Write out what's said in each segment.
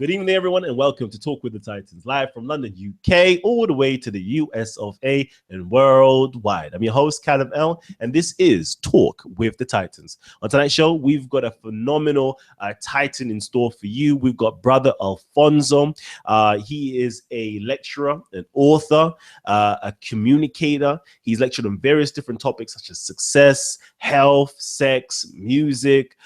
Good evening, everyone, and welcome to Talk with the Titans, live from London, UK, all the way to the US of A and worldwide. I'm your host, Kalam L, and this is Talk with the Titans. On tonight's show, we've got a phenomenal Titan in store for you. We've got Brother Alphonso. He is a lecturer, an author, a communicator. He's lectured on various different topics such as success, health, sex, music,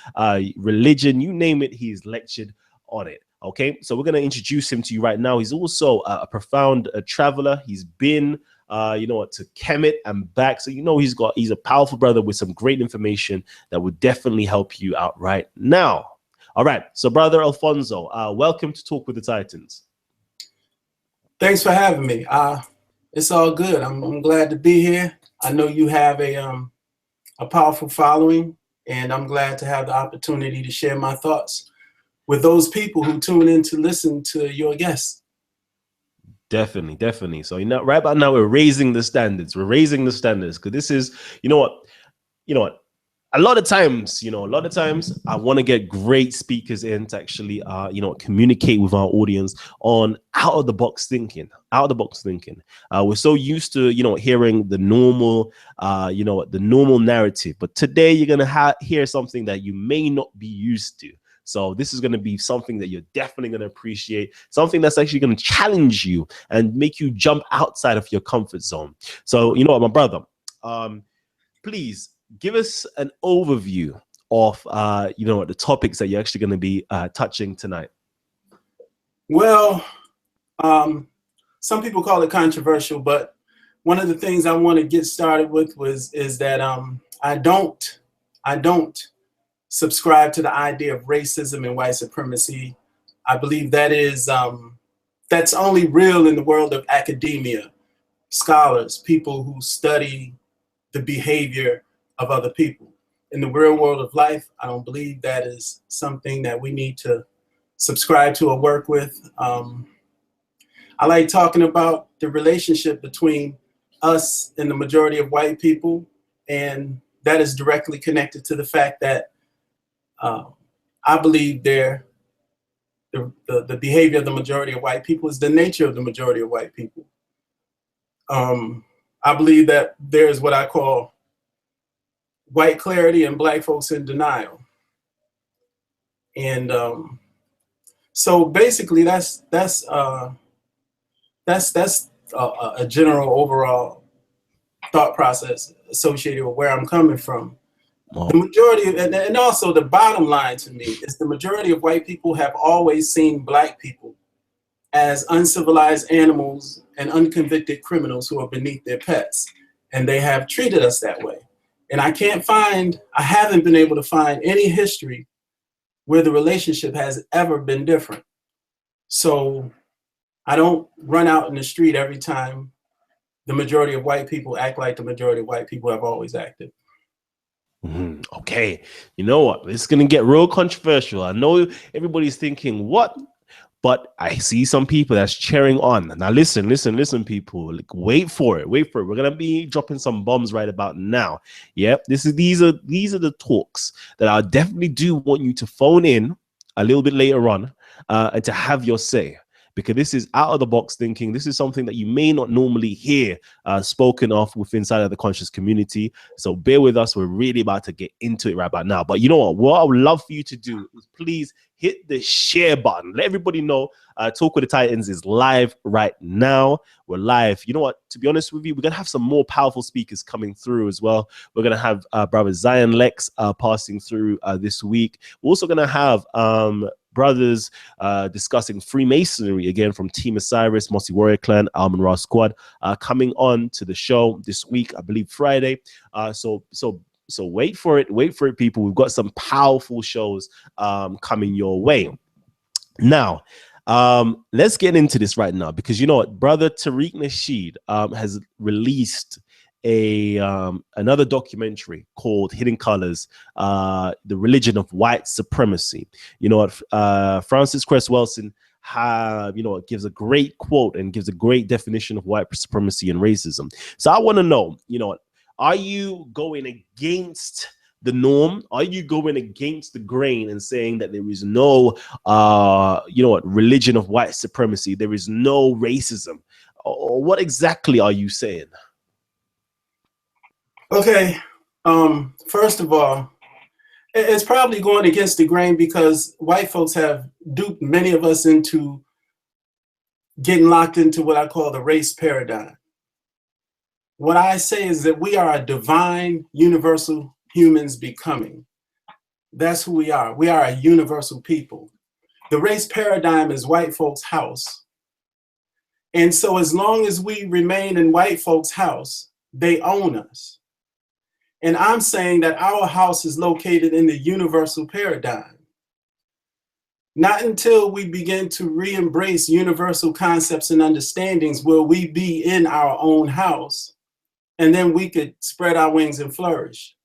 religion, you name it, he's lectured on it. Okay, so we're going to introduce him to you right now. He's also a profound traveler. He's been, to Kemet and back. So, he's a powerful brother with some great information that would definitely help you out right now. All right, so Brother Alphonso, welcome to Talk with the Titans. Thanks for having me. It's all good. I'm glad to be here. I know you have a powerful following, and I'm glad to have the opportunity to share my thoughts with those people who tune in to listen to your guests. Definitely. So, right about now, we're raising the standards. Because this is, you know what? A lot of times, I want to get great speakers in to actually, communicate with our audience on out of the box thinking. We're so used to, hearing the normal, the normal narrative. But today you're going to hear something that you may not be used to. So this is going to be something that you're definitely going to appreciate, something that's actually going to challenge you and make you jump outside of your comfort zone. So, my brother, please give us an overview of, the topics that you're actually going to be touching tonight. Well, some people call it controversial, but one of the things I want to get started with is that I don't subscribe to the idea of racism and white supremacy. I believe that is that's only real in the world of academia, scholars, people who study the behavior of other people. In the real world of life, I don't believe that is something that we need to subscribe to or work with. I like talking about the relationship between us and the majority of white people, and that is directly connected to the fact that I believe the behavior of the majority of white people is the nature of the majority of white people. I believe that there is what I call white clarity and black folks in denial. And so basically that's a general overall thought process associated with where I'm coming from. Wow. The majority, and also the bottom line to me is the majority of white people have always seen black people as uncivilized animals and unconvicted criminals who are beneath their pets. And they have treated us that way. And I haven't been able to find any history where the relationship has ever been different. So I don't run out in the street every time the majority of white people act like the majority of white people have always acted. Okay, you know what? It's going to get real controversial. I know everybody's thinking, what? But I see some people that's cheering on. Now, listen, people. Like, wait for it. We're going to be dropping some bombs right about now. Yeah, these are the talks that I definitely do want you to phone in a little bit later on and to have your say. Because this is out of the box thinking. This is something that you may not normally hear spoken of inside of the conscious community. So bear with us. We're really about to get into it right about now. But you know what? What I would love for you to do is please hit the share button. Let everybody know Talk with the Titans is live right now. We're live. You know what? To be honest with you, we're going to have some more powerful speakers coming through as well. We're going to have Brother Zion Lex passing through this week. We're also going to have brothers discussing Freemasonry again from Team Osiris, Mossy Warrior Clan, Almond Ra Squad coming on to the show this week, I believe Friday. So wait for it, people. We've got some powerful shows coming your way. Now, let's get into this right now, because you know what, Brother Tariq Nasheed has released another documentary called Hidden Colors, the Religion of White Supremacy. You know what, Francis Cress Welsing gives a great quote and gives a great definition of white supremacy and racism. So I want to know, are you going against the norm? Are you going against the grain and saying that there is no, religion of white supremacy? There is no racism? Or what exactly are you saying? Okay. First of all, it's probably going against the grain because white folks have duped many of us into getting locked into what I call the race paradigm. What I say is that we are a divine, universal humans becoming. That's who we are. We are a universal people. The race paradigm is white folks' house. And so as long as we remain in white folks' house, they own us. And I'm saying that our house is located in the universal paradigm. Not until we begin to re-embrace universal concepts and understandings will we be in our own house, and then we could spread our wings and flourish.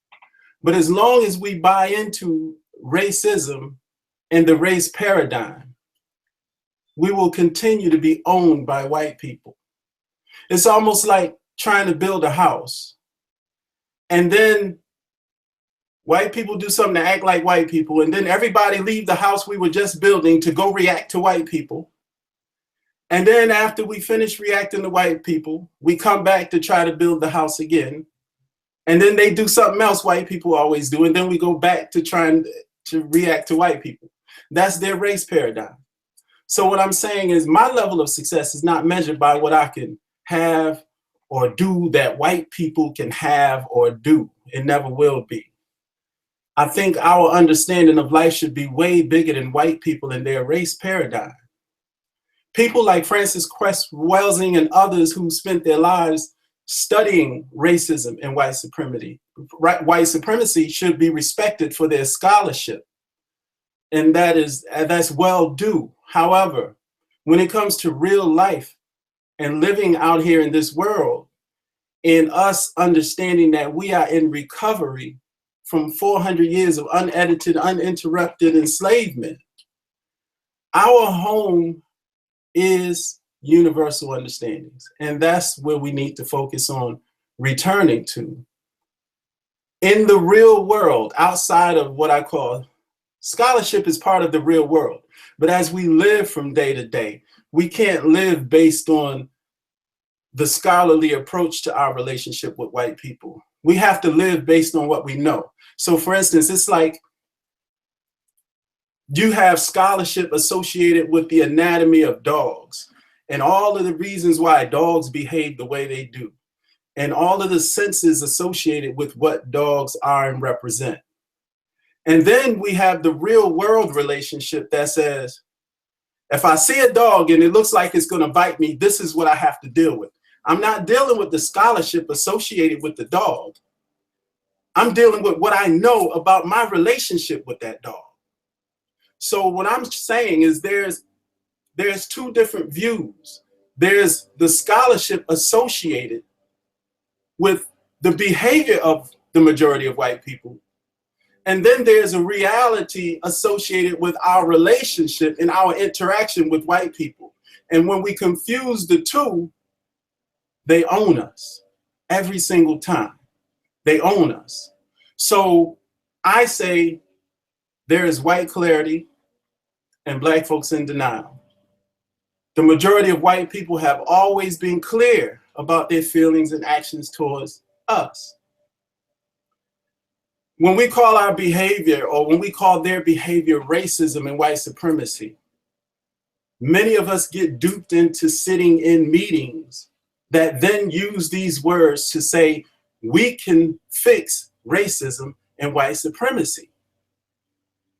But as long as we buy into racism and the race paradigm, we will continue to be owned by white people. It's almost like trying to build a house. And then white people do something to act like white people, and then everybody leave the house we were just building to go react to white people. And then after we finish reacting to white people, we come back to try to build the house again. And then they do something else white people always do, and then we go back to trying to react to white people. That's their race paradigm. So what I'm saying is my level of success is not measured by what I can have or do that white people can have or do. It never will be. I think our understanding of life should be way bigger than white people and their race paradigm. People like Francis Cress Welsing and others who spent their lives studying racism and white supremacy. White supremacy should be respected for their scholarship, and that's well due. However, when it comes to real life and living out here in this world, and us understanding that we are in recovery from 400 years of unedited, uninterrupted enslavement, our home is universal understandings. And that's where we need to focus on returning to. In the real world, outside of what I call scholarship is part of the real world. But as we live from day to day, we can't live based on the scholarly approach to our relationship with white people. We have to live based on what we know. So for instance, it's like you have scholarship associated with the anatomy of dogs and all of the reasons why dogs behave the way they do, and all of the senses associated with what dogs are and represent. And then we have the real world relationship that says, if I see a dog and it looks like it's going to bite me, this is what I have to deal with. I'm not dealing with the scholarship associated with the dog. I'm dealing with what I know about my relationship with that dog. So what I'm saying is there's two different views. There's the scholarship associated with the behavior of the majority of white people. And then there's a reality associated with our relationship and our interaction with white people. And when we confuse the two, they own us every single time. They own us. So I say there is white clarity and black folks in denial. The majority of white people have always been clear about their feelings and actions towards us. When we call our behavior, or when we call their behavior racism and white supremacy, many of us get duped into sitting in meetings that then use these words to say we can fix racism and white supremacy.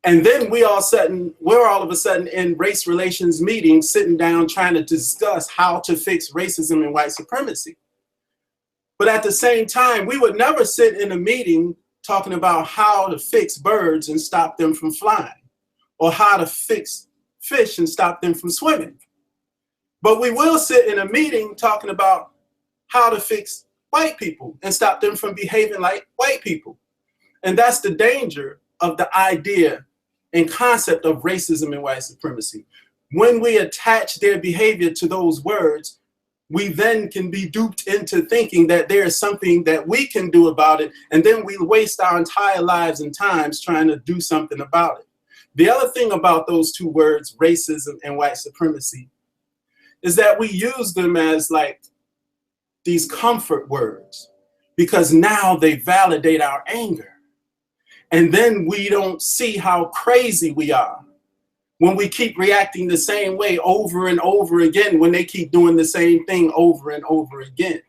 And then we're all of a sudden in race relations meetings sitting down trying to discuss how to fix racism and white supremacy. But at the same time, we would never sit in a meeting talking about how to fix birds and stop them from flying, or how to fix fish and stop them from swimming. But we will sit in a meeting talking about how to fix white people and stop them from behaving like white people. And that's the danger of the idea and concept of racism and white supremacy. When we attach their behavior to those words, we then can be duped into thinking that there is something that we can do about it, and then we waste our entire lives and times trying to do something about it. The other thing about those two words, racism and white supremacy, is that we use them as like these comfort words, because now they validate our anger. And then we don't see how crazy we are when we keep reacting the same way over and over again, when they keep doing the same thing over and over again.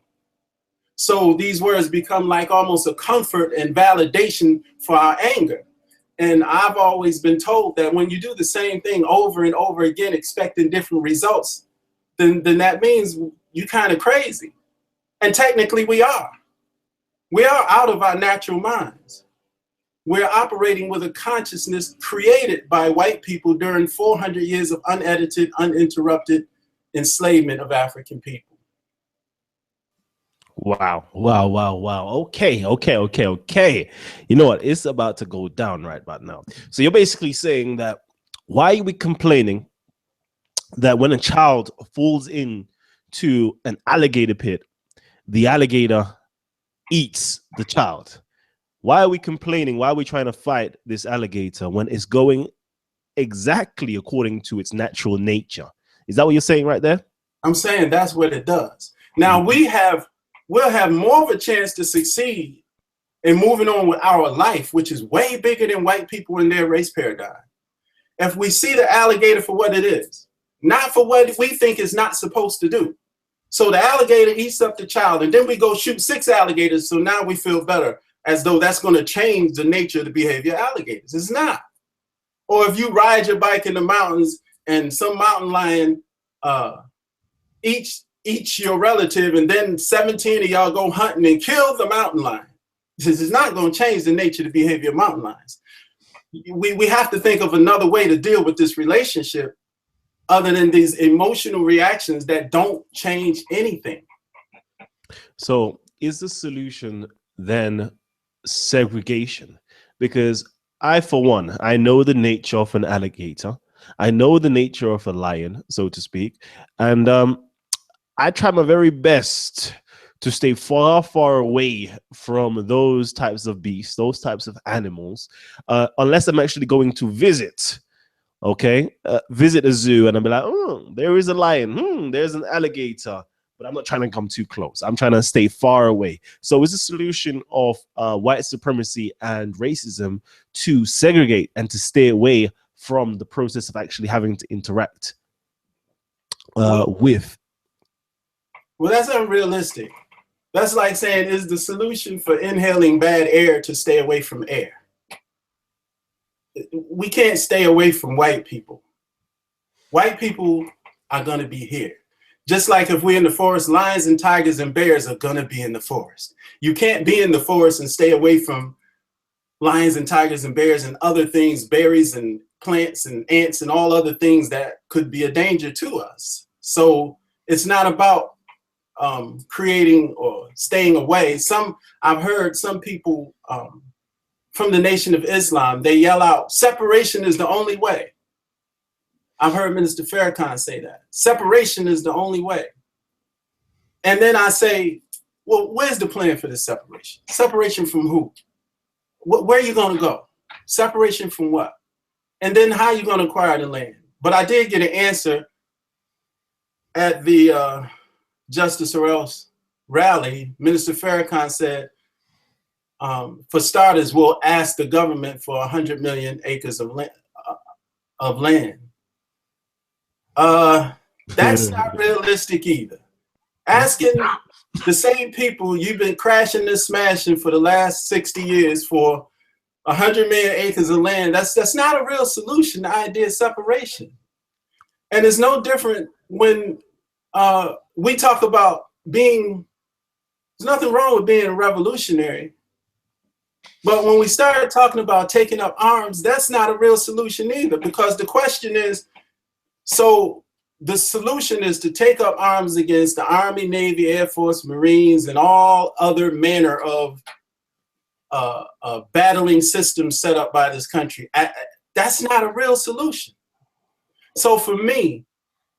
So these words become like almost a comfort and validation for our anger. And I've always been told that when you do the same thing over and over again, expecting different results, then that means you're kind of crazy. And technically we are. We are out of our natural minds. We're operating with a consciousness created by white people during 400 years of unedited, uninterrupted enslavement of African people. Wow. Okay. You know what? It's about to go down right about now. So you're basically saying that why are we complaining that when a child falls into an alligator pit, the alligator eats the child? Why are we complaining? Why are we trying to fight this alligator when it's going exactly according to its natural nature? Is that what you're saying right there? I'm saying that's what it does. Now we'll have more of a chance to succeed in moving on with our life, which is way bigger than white people in their race paradigm, if we see the alligator for what it is, not for what we think it's not supposed to do. So the alligator eats up the child, and then we go shoot 6 alligators, so now we feel better, as though that's going to change the nature of the behavior of alligators. It's not. Or if you ride your bike in the mountains and some mountain lion eats your relative, and then 17 of y'all go hunting and kill the mountain lion, this is not going to change the nature of the behavior of mountain lions. We have to think of another way to deal with this relationship other than these emotional reactions that don't change anything. So is the solution then segregation? Because for one, I know the nature of an alligator. I know the nature of a lion, so to speak. And I try my very best to stay far, far away from those types of beasts, those types of animals, unless I'm actually going to visit. Okay, visit a zoo, and I'll be like, oh, there is a lion. There's an alligator. But I'm not trying to come too close. I'm trying to stay far away. So is the solution of white supremacy and racism to segregate and to stay away from the process of actually having to interact with? Well, that's unrealistic. That's like saying, is the solution for inhaling bad air to stay away from air? We can't stay away from white people. White people are going to be here. Just like if we're in the forest, lions and tigers and bears are going to be in the forest. You can't be in the forest and stay away from lions and tigers and bears and other things, berries and plants and ants and all other things that could be a danger to us. So it's not about creating or staying away. I've heard some people from the Nation of Islam, they yell out, separation is the only way. I've heard Minister Farrakhan say that. Separation is the only way. And then I say, well, where's the plan for this separation? Separation from who? Where are you going to go? Separation from what? And then how are you going to acquire the land? But I did get an answer at the Justice Orell's rally. Minister Farrakhan said, for starters, we'll ask the government for 100 million acres of land. That's not realistic either. Asking the same people you've been crashing and smashing for the last 60 years for 100 million acres of land, that's not a real solution, the idea of separation. And it's no different when we talk about there's nothing wrong with being a revolutionary. But when we started talking about taking up arms, that's not a real solution either, because the question is, so the solution is to take up arms against the Army, Navy, Air Force, Marines, and all other manner of battling systems set up by this country. That's not a real solution. So for me,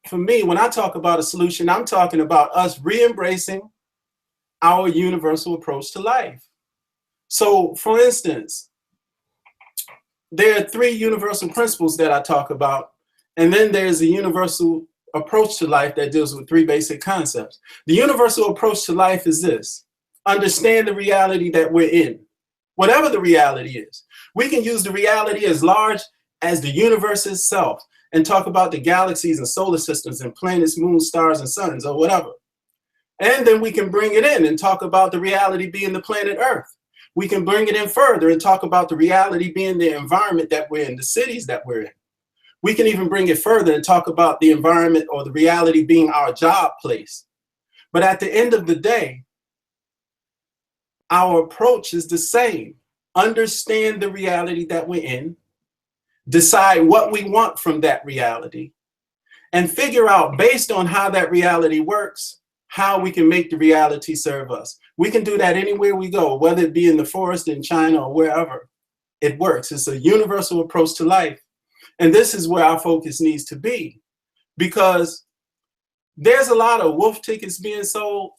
for me, when I talk about a solution, I'm talking about us re-embracing our universal approach to life. So, for instance, there are 3 universal principles that I talk about, and then there's a universal approach to life that deals with 3 basic concepts. The universal approach to life is this: understand the reality that we're in, whatever the reality is. We can use the reality as large as the universe itself and talk about the galaxies and solar systems and planets, moons, stars, and suns, or whatever. And then we can bring it in and talk about the reality being the planet Earth. We can bring it in further and talk about the reality being the environment that we're in, the cities that we're in. We can even bring it further and talk about the environment or the reality being our job place. But at the end of the day, our approach is the same. Understand the reality that we're in, decide what we want from that reality, and figure out, based on how that reality works, how we can make the reality serve us. We can do that anywhere we go, whether it be in the forest, in China, or wherever. It works. It's a universal approach to life. And this is where our focus needs to be, because there's a lot of wolf tickets being sold,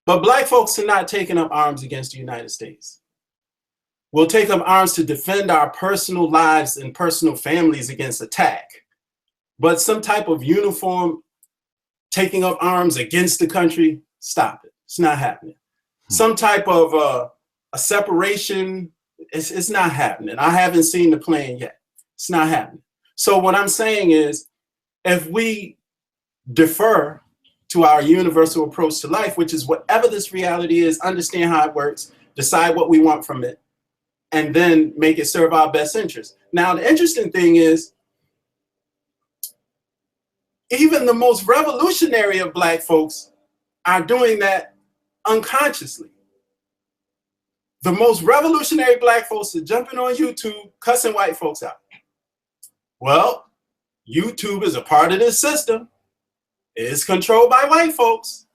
but Black folks are not taking up arms against the United States. We'll take up arms to defend our personal lives and personal families against attack. But some type of uniform taking up arms against the country, stop it. It's not happening. Some type of a separation, it's not happening. I haven't seen the plan yet. It's not happening. So what I'm saying is, if we defer to our universal approach to life, which is whatever this reality is, understand how it works, decide what we want from it, and then make it serve our best interest. Now, the interesting thing is, even the most revolutionary of Black folks are doing that unconsciously. The most revolutionary Black folks are jumping on YouTube, cussing white folks out. Well, YouTube is a part of this system. It's controlled by white folks.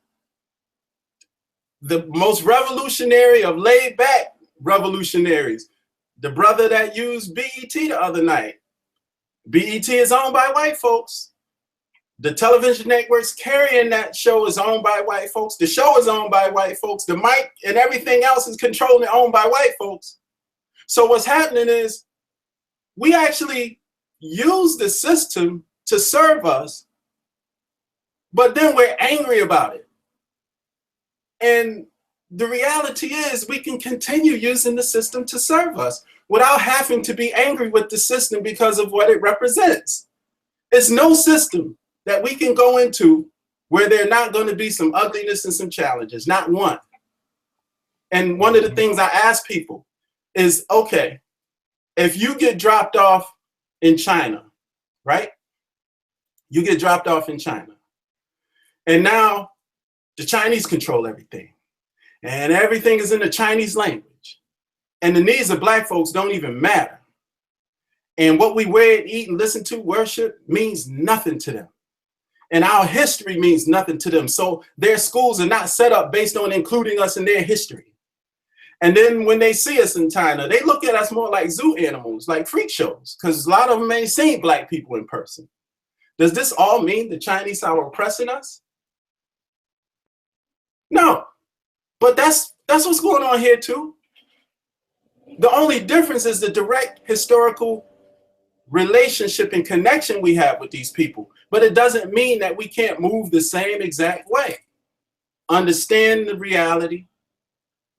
The most revolutionary of laid back revolutionaries, the brother that used BET the other night. BET is owned by white folks. The television networks carrying that show is owned by white folks. The show is owned by white folks. The mic and everything else is controlled and owned by white folks. So what's happening is, we actually use the system to serve us, but then we're angry about it. And the reality is, we can continue using the system to serve us without having to be angry with the system because of what it represents. It's no system that we can go into where there are not going to be some ugliness and some challenges, not one. And one of the things I ask people is, okay, if you get dropped off in China, right? You get dropped off in China. And now the Chinese control everything. And everything is in the Chinese language. And the needs of Black folks don't even matter. And what we wear, eat, and listen to, worship, means nothing to them. And our history means nothing to them. So their schools are not set up based on including us in their history. And then when they see us in China, they look at us more like zoo animals, like freak shows, because a lot of them ain't seen Black people in person. Does this all mean the Chinese are oppressing us? No, but that's what's going on here too. The only difference is the direct historical relationship and connection we have with these people. But it doesn't mean that we can't move the same exact way. Understand the reality,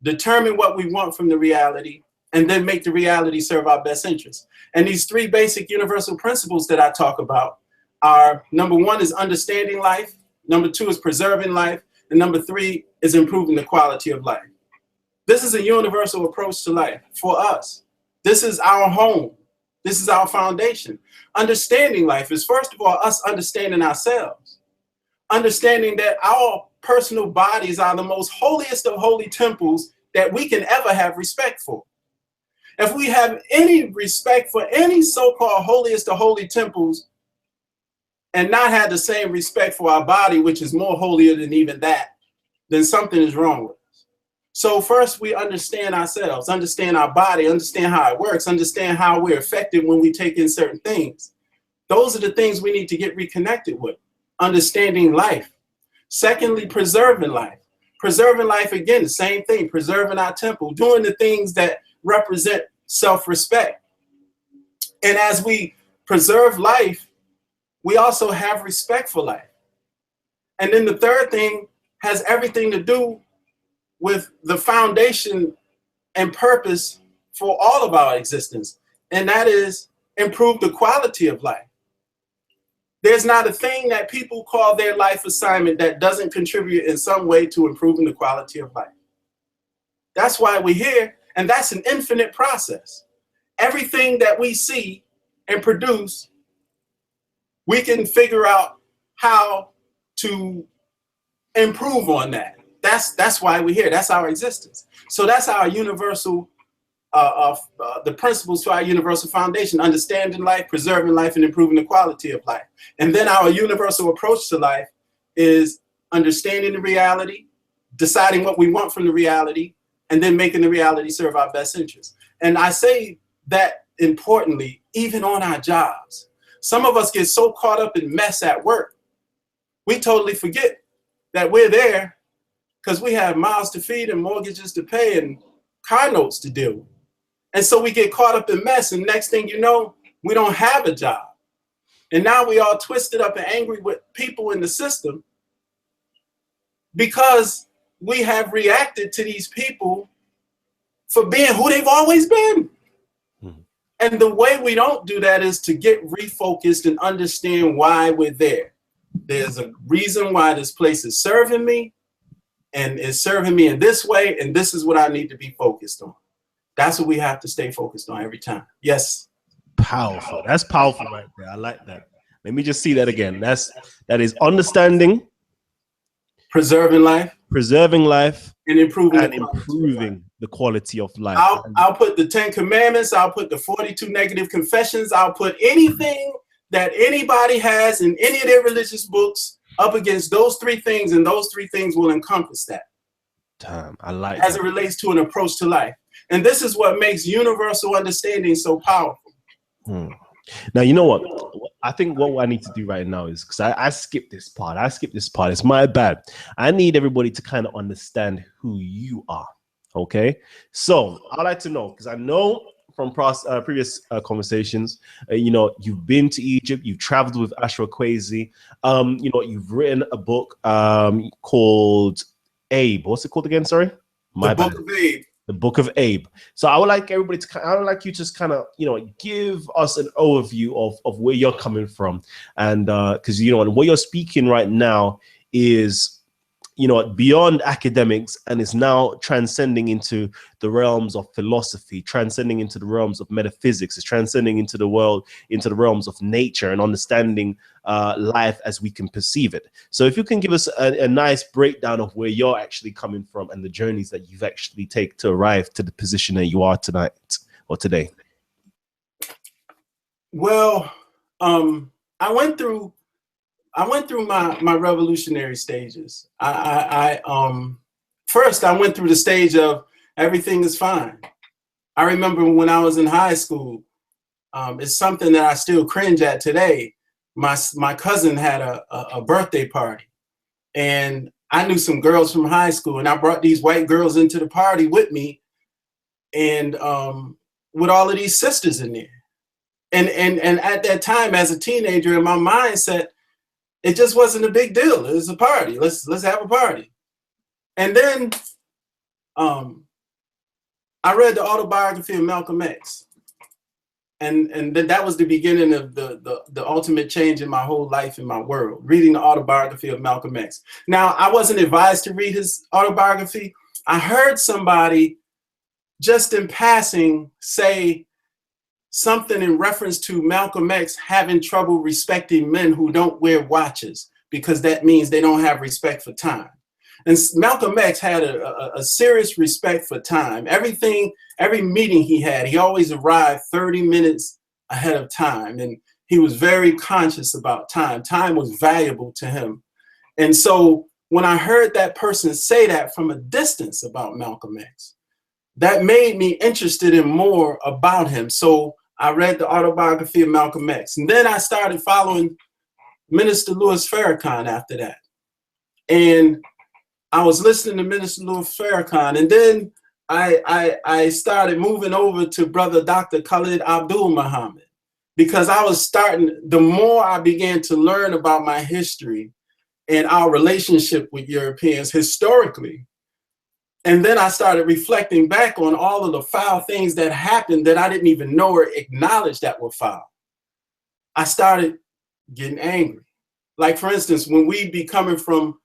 determine what we want from the reality, and then make the reality serve our best interests. And these 3 basic universal principles that I talk about are, number 1 is understanding life, number 2 is preserving life, and number 3 is improving the quality of life. This is a universal approach to life for us. This is our home. This is our foundation. Understanding life is, first of all, us understanding ourselves. Understanding that our personal bodies are the most holiest of holy temples that we can ever have respect for. If we have any respect for any so-called holiest of holy temples and not have the same respect for our body, which is more holier than even that, then something is wrong with us. So first, we understand ourselves, understand our body, understand how it works, understand how we're affected when we take in certain things. Those are the things we need to get reconnected with. Understanding life. Secondly, preserving life. Preserving life, again, the same thing. Preserving our temple, doing the things that represent self-respect. And as we preserve life, we also have respect for life. And then the third thing has everything to do with the foundation and purpose for all of our existence. And that is improve the quality of life. There's not a thing that people call their life assignment that doesn't contribute in some way to improving the quality of life. That's why we're here, and that's an infinite process. Everything that we see and produce, we can figure out how to improve on that. That's why we're here. That's our existence. So that's our universal the principles to our universal foundation: understanding life, preserving life, and improving the quality of life. And then our universal approach to life is understanding the reality, deciding what we want from the reality, and then making the reality serve our best interests. And I say that importantly, even on our jobs. Some of us get so caught up in mess at work, we totally forget that we're there because we have mouths to feed and mortgages to pay and car notes to deal with. And so we get caught up in mess, and next thing you know, we don't have a job. And now we all twisted up and angry with people in the system because we have reacted to these people for being who they've always been. Mm-hmm. And the way we don't do that is to get refocused and understand why we're there. There's a reason why this place is serving me, and it's serving me in this way, and this is what I need to be focused on. That's what we have to stay focused on every time. Yes. Powerful. That's powerful right there. I like that. Let me just see that again. That is understanding, preserving life, and improving the quality of life. I'll put the 10 Commandments. I'll put the 42 negative confessions. I'll put anything that anybody has in any of their religious books up against those three things, and those three things will encompass that. I like as it relates to an approach to life. And this is what makes universal understanding so powerful. Now, you know what? I think what I need to do right now is, because I skipped this part. It's my bad. I need everybody to kind of understand who you are. Okay? So I'd like to know, because I know from previous conversations, you've been to Egypt, you've traveled with Ashra Kwesi, you've written a book called Abe. What's it called again? Sorry? The Book of Abe. The Book of Abe. So I would like you to just kind of, give us an overview of where you're coming from. And because, what you're speaking right now is, beyond academics, and is now transcending into the realms of philosophy, transcending into the realms of metaphysics, it's transcending into the realms of nature and understanding life as we can perceive it. So if you can give us a nice breakdown of where you're actually coming from and the journeys that you've actually taken to arrive to the position that you are tonight or today. Well, I went through my revolutionary stages. First I went through the stage of everything is fine. I remember when I was in high school, it's something that I still cringe at today. My cousin had a birthday party, and I knew some girls from high school, and I brought these white girls into the party with me, and with all of these sisters in there. And at that time, as a teenager, in my mindset, it just wasn't a big deal. It was a party. Let's have a party. And then I read the autobiography of Malcolm X. And then that was the beginning of the ultimate change in my whole life, in my world, reading the autobiography of Malcolm X. Now, I wasn't advised to read his autobiography. I heard somebody just in passing say something in reference to Malcolm X having trouble respecting men who don't wear watches, because that means they don't have respect for time. And Malcolm X had a serious respect for time. Every meeting he had, he always arrived 30 minutes ahead of time. And he was very conscious about time. Time was valuable to him. And so when I heard that person say that from a distance about Malcolm X, that made me interested in more about him. So I read the autobiography of Malcolm X. And then I started following Minister Louis Farrakhan after that. And I was listening to Minister Louis Farrakhan. And then I started moving over to Brother Dr. Khalid Abdul Muhammad, because I was starting, the more I began to learn about my history and our relationship with Europeans historically, and then I started reflecting back on all of the foul things that happened that I didn't even know or acknowledge that were foul, I started getting angry. Like, for instance, when we be coming from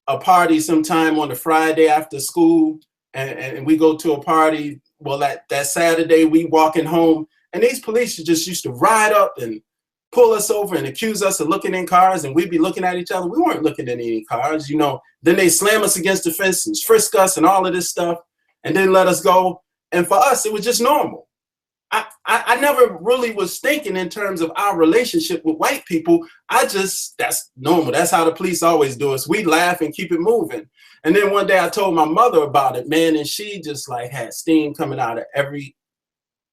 a party sometime on a Friday after school, and we go to a party, well, that Saturday we walking home, and these police just used to ride up and pull us over and accuse us of looking in cars, and we'd be looking at each other. We weren't looking at any cars, you know. Then they slam us against the fence and frisk us and all of this stuff, and then let us go. And for us, it was just normal. I never really was thinking in terms of our relationship with white people. That's normal. That's how the police always do us. We laugh and keep it moving. And then one day I told my mother about it, man, and she just like had steam coming out of every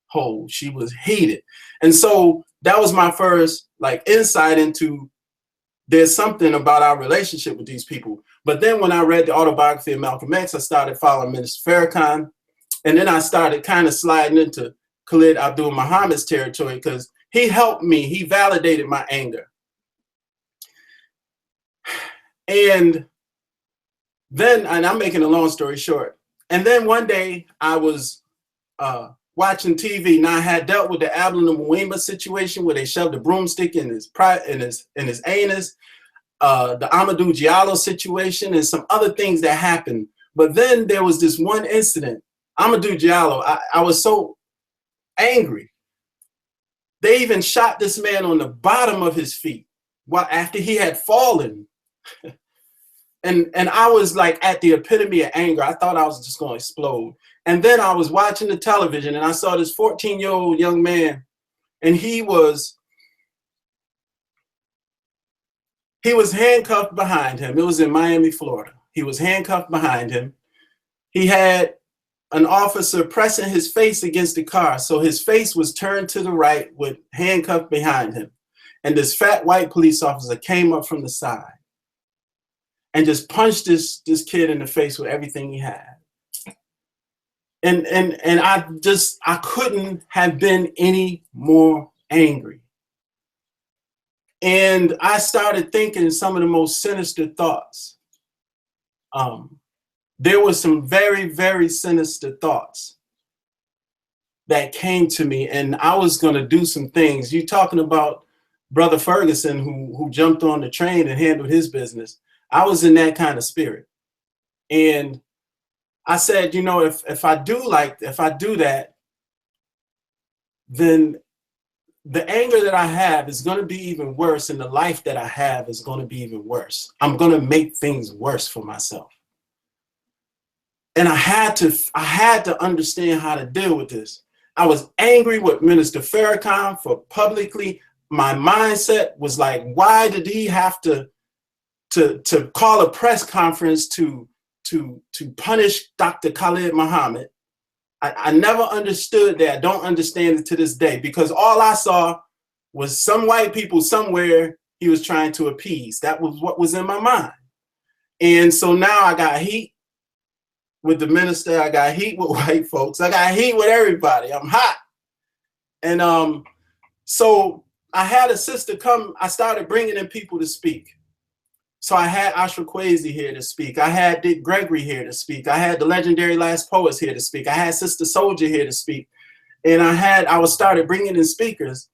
hole. She was heated. And so that was my first like insight into there's something about our relationship with these people. But then when I read the autobiography of Malcolm X, I started following Minister Farrakhan. And then I started kind of sliding into Khalid Abdul Muhammad's territory, because he helped me. He validated my anger. And then, and I'm making a long story short, and then one day I was watching TV, and I had dealt with the Abdul Muwima situation where they shoved a broomstick in his anus, the Amadou Diallo situation, and some other things that happened. But then there was this one incident, Amadou Diallo. I was so angry. They even shot this man on the bottom of his feet after he had fallen. And I was like at the epitome of anger. I thought I was just going to explode. And then I was watching the television and I saw this 14-year-old young man, and he was handcuffed behind him. It was in Miami, Florida. He was handcuffed behind him. He had an officer pressing his face against the car. So his face was turned to the right with handcuffed behind him. And this fat white police officer came up from the side and just punched this kid in the face with everything he had. And I couldn't have been any more angry. And I started thinking some of the most sinister thoughts. There were some very, very sinister thoughts that came to me, and I was going to do some things. You're talking about Brother Ferguson who jumped on the train and handled his business. I was in that kind of spirit. And I said, you know, if I do that, then the anger that I have is going to be even worse, and the life that I have is going to be even worse. I'm going to make things worse for myself. And I had to understand how to deal with this. I was angry with Minister Farrakhan for publicly. My mindset was like, why did he have to call a press conference to punish Dr. Khalid Muhammad? I never understood that. I don't understand it to this day, because all I saw was some white people somewhere he was trying to appease. That was what was in my mind. And so now I got heat with the minister, I got heat with white folks, I got heat with everybody. I'm hot. And so I had a sister come, I started bringing in people to speak. So I had Ashra Kwesi here to speak. I had Dick Gregory here to speak. I had the legendary Last Poets here to speak. I had Sister Soldier here to speak. And I started bringing in speakers.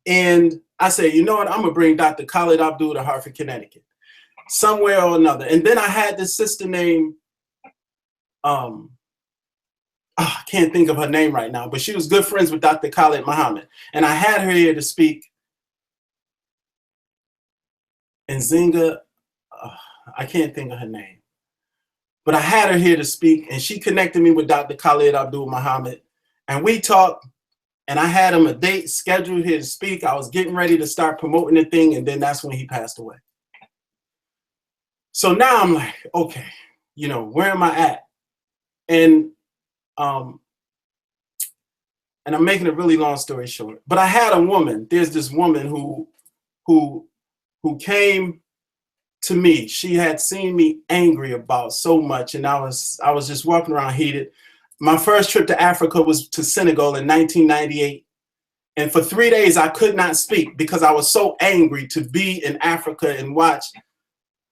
And I said, you know what, I'm gonna bring Dr. Khalid Abdul to Hartford, Connecticut, somewhere or another. And then I had this sister named, I can't think of her name right now, but she was good friends with Dr. Khalid Muhammad. And I had her here to speak. And Zinga, I can't think of her name, but I had her here to speak, and she connected me with Dr. Khalid Abdul Muhammad, and we talked, and I had him a date scheduled here to speak. I was getting ready to start promoting the thing, and then that's when he passed away. So now I'm like, okay, you know, where am I at? And and I'm making a really long story short, but I had a woman. There's this woman who came to me. She had seen me angry about so much, and I was just walking around heated. My first trip to Africa was to Senegal in 1998. And for 3 days, I could not speak because I was so angry to be in Africa and watch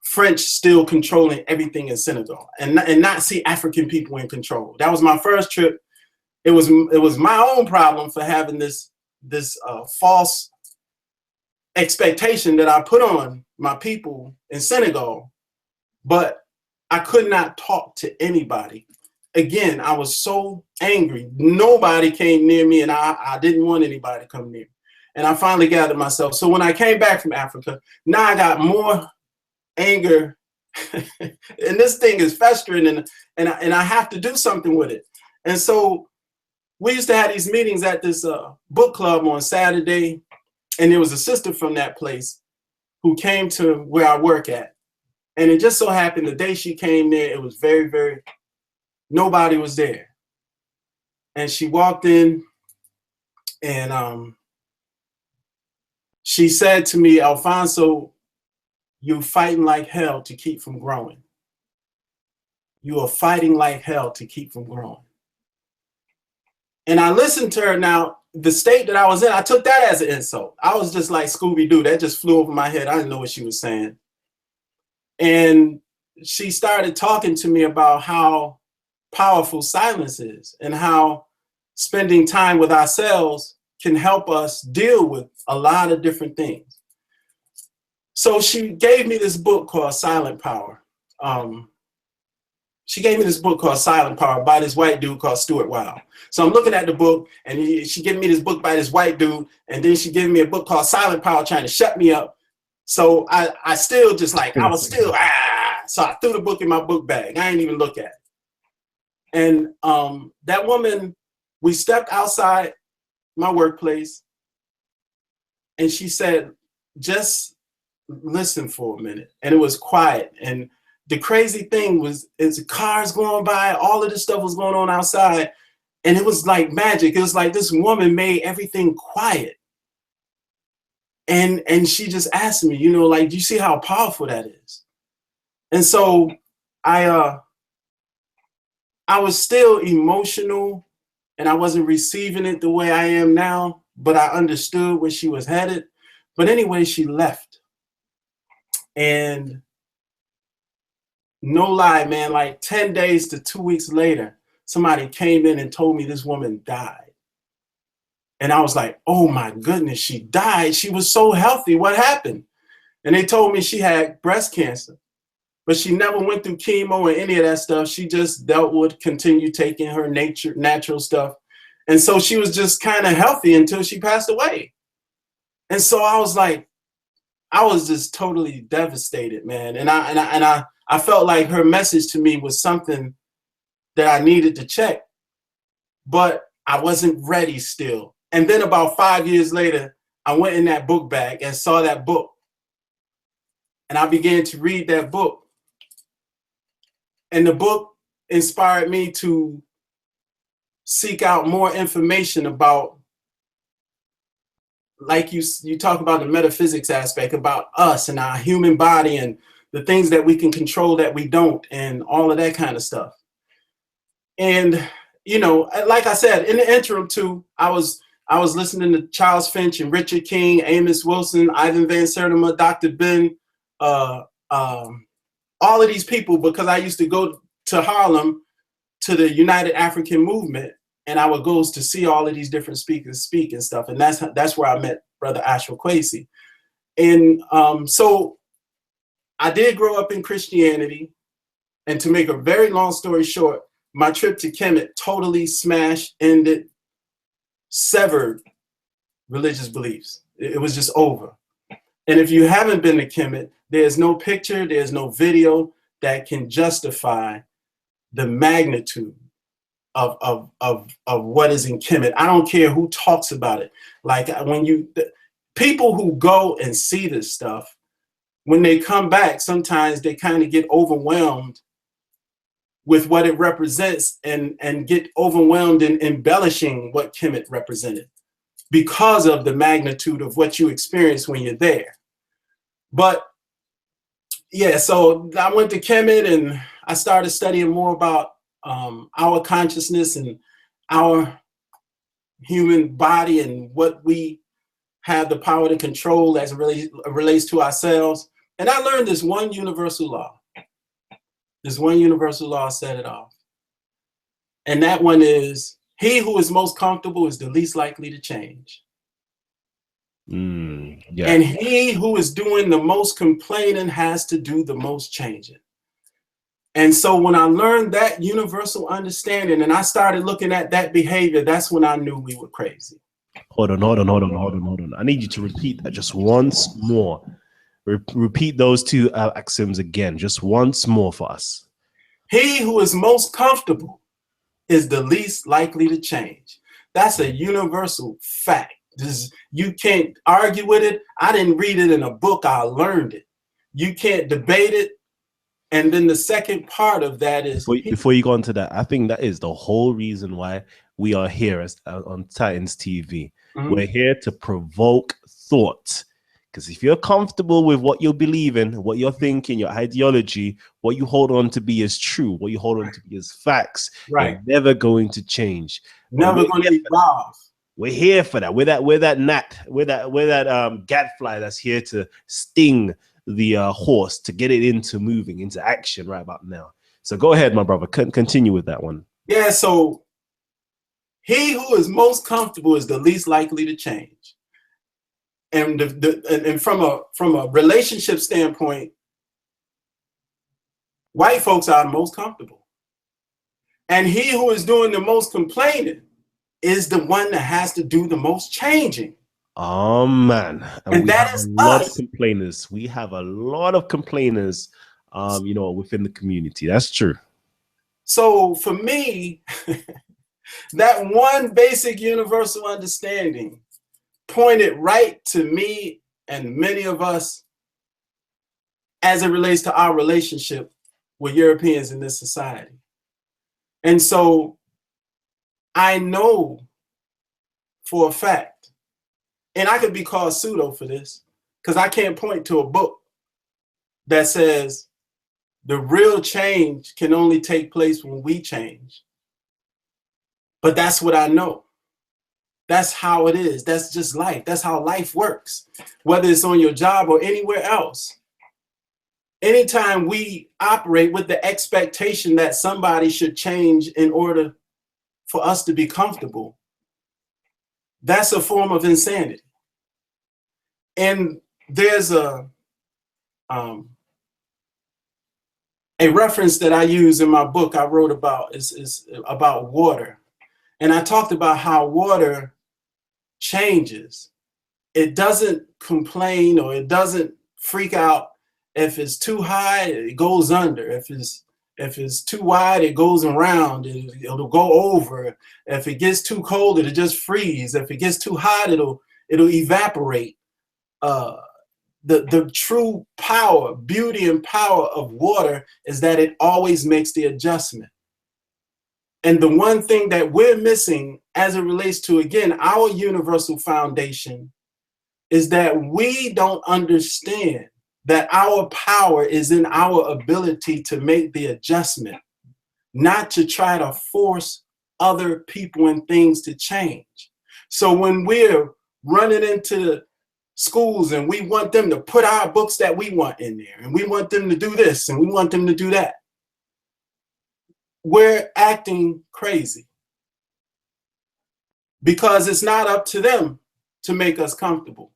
French still controlling everything in Senegal and not see African people in control. That was my first trip. It was my own problem for having this false expectation that I put on my people in Senegal, but I could not talk to anybody. Again, I was so angry. Nobody came near me, and I didn't want anybody to come near. And I finally gathered myself. So when I came back from Africa, now I got more anger, and this thing is festering, and I have to do something with it. And so we used to have these meetings at this book club on Saturday, and there was a sister from that place who came to where I work at. And it just so happened the day she came there, it was very, very, nobody was there. And she walked in, and she said to me, Alphonso, you're fighting like hell to keep from growing. You are fighting like hell to keep from growing. And I listened to her. Now, the state that I was in, I took that as an insult. I was just like Scooby-Doo. That just flew over my head. I didn't know what she was saying. And she started talking to me about how powerful silence is and how spending time with ourselves can help us deal with a lot of different things. So she gave me this book called Silent Power. She gave me this book called Silent Power by this white dude called Stuart Wilde. So I'm looking at the book, and she gave me this book by this white dude, and then she gave me a book called Silent Power trying to shut me up. So I still just like, I was still, so I threw the book in my book bag. I didn't even look at it. And that woman, we stepped outside my workplace, and she said, just listen for a minute. And it was quiet. And the crazy thing was, is cars going by, all of this stuff was going on outside, and it was like magic. It was like this woman made everything quiet. And she just asked me, you know, like, do you see how powerful that is? And so I was still emotional, and I wasn't receiving it the way I am now, but I understood where she was headed. But anyway, she left. And no lie, man, like 10 days to 2 weeks later, somebody came in and told me this woman died. And I was like, oh my goodness, she died. She was so healthy. What happened? And they told me she had breast cancer, but she never went through chemo or any of that stuff. She just dealt with, continue taking her natural stuff. And so she was just kind of healthy until she passed away. And so I was like, I was just totally devastated, man. And I felt like her message to me was something that I needed to check, but I wasn't ready still. And then about 5 years later, I went in that book bag and saw that book. And I began to read that book. And the book inspired me to seek out more information about, like you talk about the metaphysics aspect, about us and our human body and the things that we can control that we don't, and all of that kind of stuff. And, you know, like I said, in the interim too, I was listening to Charles Finch and Richard King, Amos Wilson, Ivan Van Sertima, Dr. Ben, all of these people, because I used to go to Harlem to the United African Movement, and I would go to see all of these different speakers speak and stuff. And that's where I met Brother Ashra Kwesi. And so I did grow up in Christianity. And to make a very long story short, my trip to Kemet totally smashed, ended, severed religious beliefs. It was just over. And if you haven't been to Kemet, there's no picture, there's no video that can justify the magnitude of what is in Kemet. I don't care who talks about it. Like people who go and see this stuff, when they come back, sometimes they kind of get overwhelmed with what it represents and get overwhelmed in embellishing what Kemet represented because of the magnitude of what you experience when you're there. But yeah, so I went to Kemet and I started studying more about our consciousness and our human body and what we have the power to control as it relates to ourselves. And I learned this one universal law. This one universal law set it off. And that one is, he who is most comfortable is the least likely to change. Yeah. And he who is doing the most complaining has to do the most changing. And so when I learned that universal understanding and I started looking at that behavior, that's when I knew we were crazy. Hold on. I need you to repeat that just once more. Repeat those two axioms again, just once more for us. He who is most comfortable is the least likely to change. That's a universal fact. You can't argue with it. I didn't read it in a book. I learned it. You can't debate it. And then the second part of that is... Before you go on to that, I think that is the whole reason why we are here on Titans TV. Mm-hmm. We're here to provoke thought. Because if you're comfortable with what you believe in, what you're thinking, your ideology, what you hold on to be as true, what you hold on to be as facts, you're never going to change. Never going to evolve. We're here for that. We're that gadfly that's here to sting the horse, to get it into moving, into action right about now. So go ahead, my brother. Continue with that one. Yeah, so he who is most comfortable is the least likely to change. And from a relationship standpoint, white folks are the most comfortable. And he who is doing the most complaining is the one that has to do the most changing. Oh man. And that is a lot of complainers. We have a lot of complainers within the community. That's true. So for me, that one basic universal understanding pointed right to me and many of us as it relates to our relationship with Europeans in this society. And so I know for a fact, and I could be called pseudo for this, because I can't point to a book that says the real change can only take place when we change. But that's what I know. That's how it is. That's just life. That's how life works, whether it's on your job or anywhere else. Anytime we operate with the expectation that somebody should change in order for us to be comfortable, that's a form of insanity. And there's a reference that I use in my book I wrote about is about water. And I talked about how water changes. It doesn't complain or it doesn't freak out. If it's too high, it goes under. If it's too wide, it goes around. It'll go over. If it gets too cold, it'll just freeze. If it gets too hot, it'll evaporate. The true power, beauty and power of water is that it always makes the adjustment. And the one thing that we're missing as it relates to, again, our universal foundation is that we don't understand that our power is in our ability to make the adjustment, not to try to force other people and things to change. So when we're running into schools and we want them to put our books that we want in there, and we want them to do this and we want them to do that, we're acting crazy because it's not up to them to make us comfortable.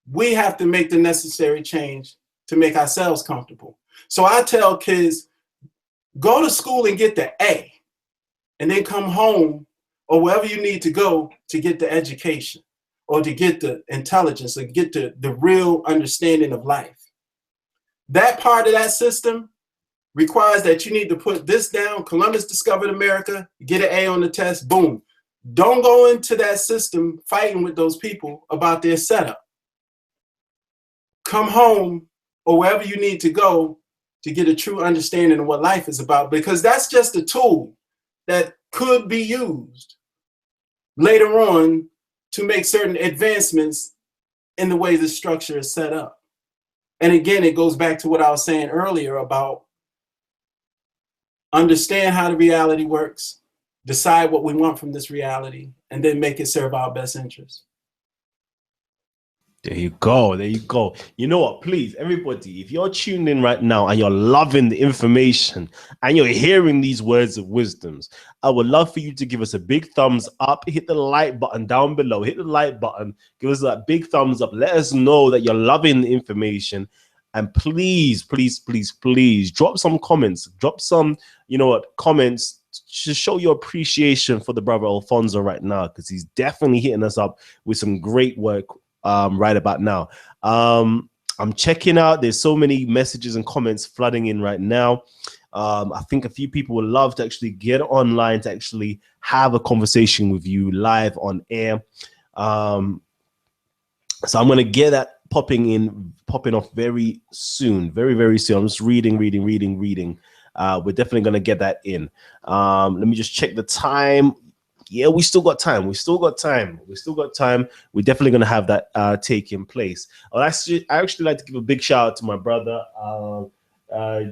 We have to make the necessary change to make ourselves comfortable. So I tell kids, go to school and get the A, and then come home or wherever you need to go to get the education or to get the intelligence or get the real understanding of life. That part of that system requires that you need to put this down. Columbus discovered America, get an A on the test, boom. Don't go into that system fighting with those people about their setup. Come home or wherever you need to go to get a true understanding of what life is about, because that's just a tool that could be used later on to make certain advancements in the way the structure is set up. And again, it goes back to what I was saying earlier about understand how the reality works, decide what we want from this reality, and then make it serve our best interests. There you go. There you go. You know what? Please, everybody, if you're tuned in right now and you're loving the information and you're hearing these words of wisdoms, I would love for you to give us a big thumbs up. Hit the like button down below. Hit the like button. Give us that big thumbs up. Let us know that you're loving the information. And please, please, please, please drop some comments. Drop some, you know what, comments to show your appreciation for the brother Alphonso right now, because he's definitely hitting us up with some great work right about now. I'm checking out. There's so many messages and comments flooding in right now. I think a few people would love to actually get online to actually have a conversation with you live on air. So I'm going to get that popping off very soon, very, very soon. I'm just reading. We're definitely going to get that in. Let me just check the time. Yeah, we still got time. We're definitely going to have that taking place. I actually like to give a big shout out to my brother,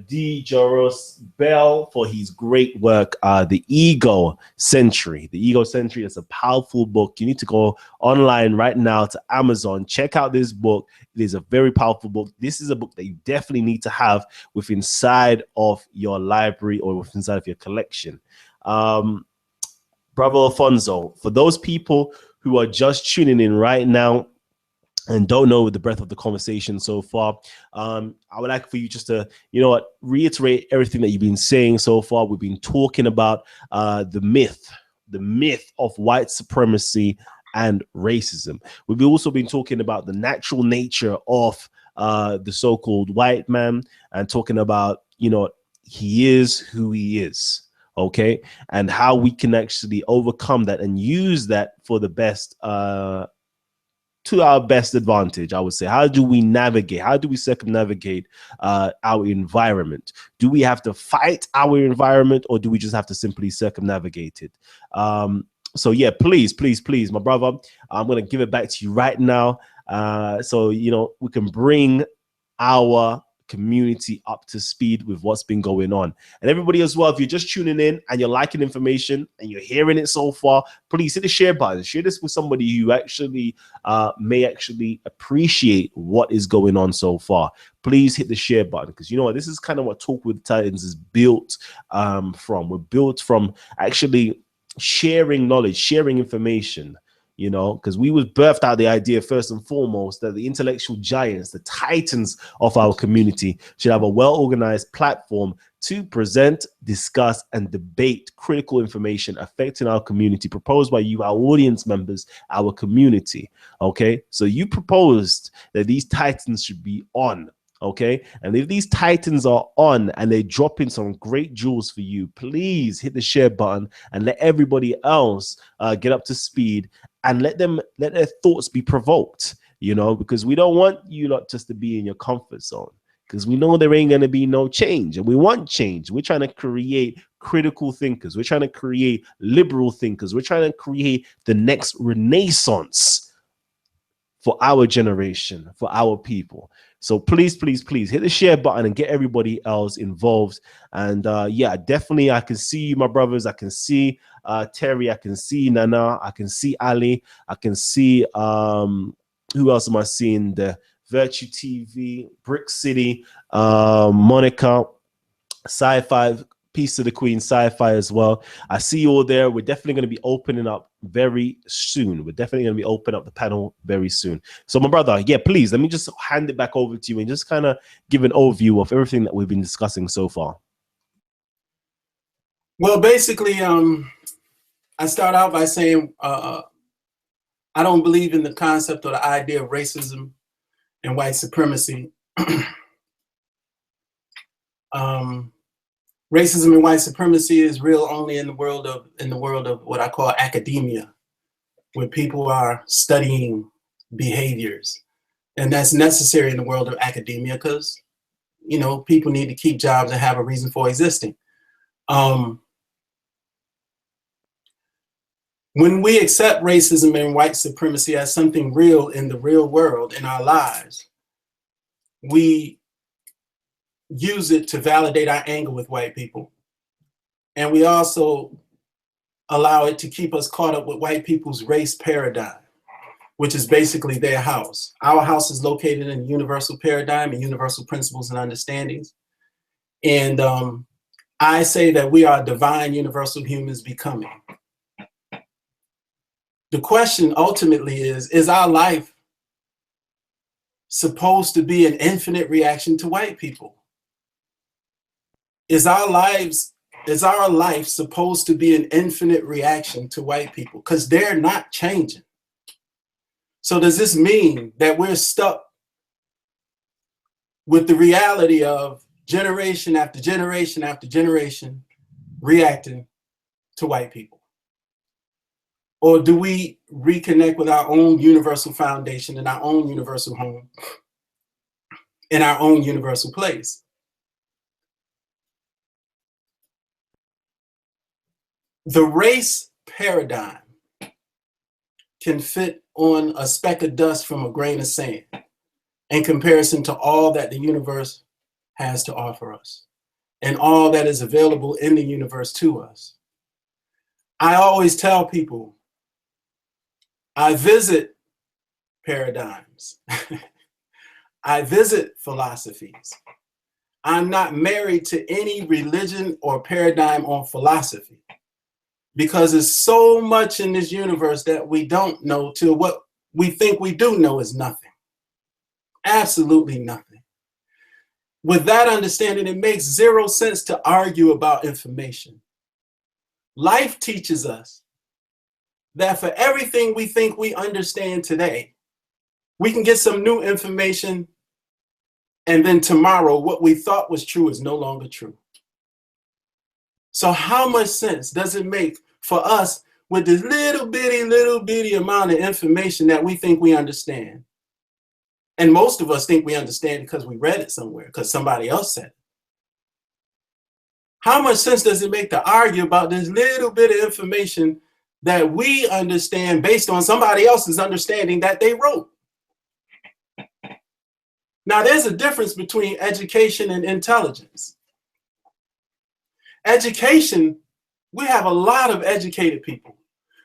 D. Joros Bell, for his great work, The Ego Century. The Ego Century is a powerful book. You need to go online right now to Amazon. Check out this book. It is a very powerful book. This is a book that you definitely need to have within inside of your library or within inside of your collection. Brother Alphonso, for those people who are just tuning in right now and don't know the breadth of the conversation so far, I would like for you just to, you know what, reiterate everything that you've been saying so far. We've been talking about the myth of white supremacy and racism. We've also been talking about the natural nature of the so-called white man, and talking about, you know, he is who he is. Okay, and how we can actually overcome that and use that for the best, to our best advantage, I would say. How do we navigate? How do we circumnavigate our environment? Do we have to fight our environment, or do we just have to simply circumnavigate it? So yeah, please, my brother, I'm going to give it back to you right now. So, you know, we can bring our community up to speed with what's been going on. And everybody as well, if you're just tuning in and you're liking information and you're hearing it so far, please hit the share button. Share this with somebody who actually may actually appreciate what is going on so far. Please hit the share button, because you know what, this is kind of what Talk with Titans is built from. We're built from actually sharing knowledge, sharing information. You know, because we was birthed out the idea first and foremost that the intellectual giants, the titans of our community, should have a well-organized platform to present, discuss, and debate critical information affecting our community, proposed by you, our audience members, our community. Okay, so you proposed that these titans should be on. Okay, and if these titans are on and they're dropping some great jewels for you, please hit the share button and let everybody else get up to speed, and let their thoughts be provoked, you know, because we don't want you lot just to be in your comfort zone, because we know there ain't going to be no change, and we want change. We're trying to create critical thinkers. We're trying to create liberal thinkers. We're trying to create the next renaissance for our generation, for our people. So please, please, please hit the share button and get everybody else involved. And yeah, definitely, I can see you, my brothers. I can see Terry. I can see Nana. I can see Ali. I can see, who else am I seeing? The Virtue TV, Brick City, Monica, Sci-Fi, Peace to the Queen, Sci-Fi as well. I see you all there. We're definitely going to be opening up very soon. We're definitely going to be opening up the panel very soon. So my brother, yeah, please, let me just hand it back over to you and just kind of give an overview of everything that we've been discussing so far. Well, basically, I start out by saying I don't believe in the concept or the idea of racism and white supremacy. Racism and white supremacy is real only in the world of what I call academia, where people are studying behaviors, and that's necessary in the world of academia because you know, people need to keep jobs and have a reason for existing. When we accept racism and white supremacy as something real in the real world, in our lives, we use it to validate our anger with white people. And we also allow it to keep us caught up with white people's race paradigm, which is basically their house. Our house is located in the universal paradigm and universal principles and understandings. And I say that we are divine universal humans becoming. The question ultimately is our life supposed to be an infinite reaction to white people? Is our life supposed to be an infinite reaction to white people? Because they're not changing. So does this mean that we're stuck with the reality of generation after generation after generation reacting to white people? Or do we reconnect with our own universal foundation and our own universal home in our own universal place? The race paradigm can fit on a speck of dust from a grain of sand in comparison to all that the universe has to offer us and all that is available in the universe to us. I always tell people, I visit paradigms. I visit philosophies. I'm not married to any religion or paradigm on philosophy because there's so much in this universe that we don't know till what we think we do know is nothing. Absolutely nothing. With that understanding, it makes zero sense to argue about information. Life teaches us that for everything we think we understand today, we can get some new information, and then tomorrow what we thought was true is no longer true. So how much sense does it make for us with this little bitty amount of information that we think we understand? And most of us think we understand because we read it somewhere, because somebody else said it. How much sense does it make to argue about this little bit of information that we understand based on somebody else's understanding that they wrote? Now, there's a difference between education and intelligence. Education, we have a lot of educated people.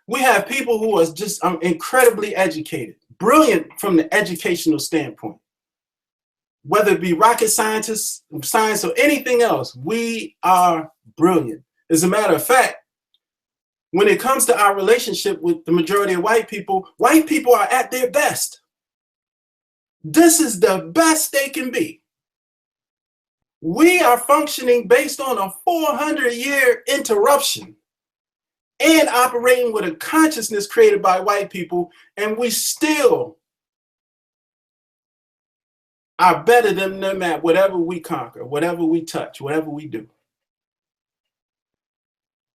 We have people who are just incredibly educated, brilliant from the educational standpoint. Whether it be rocket scientists, science, or anything else, we are brilliant. As a matter of fact, when it comes to our relationship with the majority of white people are at their best. This is the best they can be. We are functioning based on a 400-year interruption and operating with a consciousness created by white people, and we still are better than them at whatever we conquer, whatever we touch, whatever we do.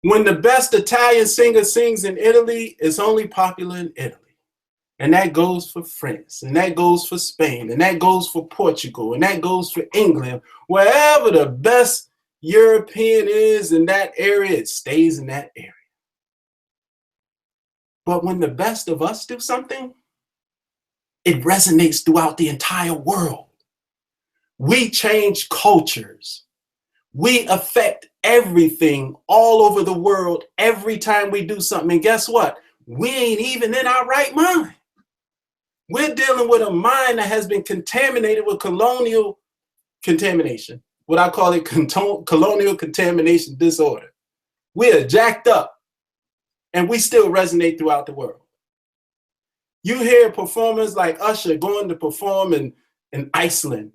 When the best Italian singer sings in Italy, it's only popular in Italy. And that goes for France, and that goes for Spain, and that goes for Portugal, and that goes for England. Wherever the best European is in that area, it stays in that area. But when the best of us do something, it resonates throughout the entire world. We change cultures. We affect everything all over the world every time we do something. And guess what? We ain't even in our right mind. We're dealing with a mind that has been contaminated with colonial contamination. What I call it colonial contamination disorder. We are jacked up and we still resonate throughout the world. You hear performers like Usher going to perform in Iceland,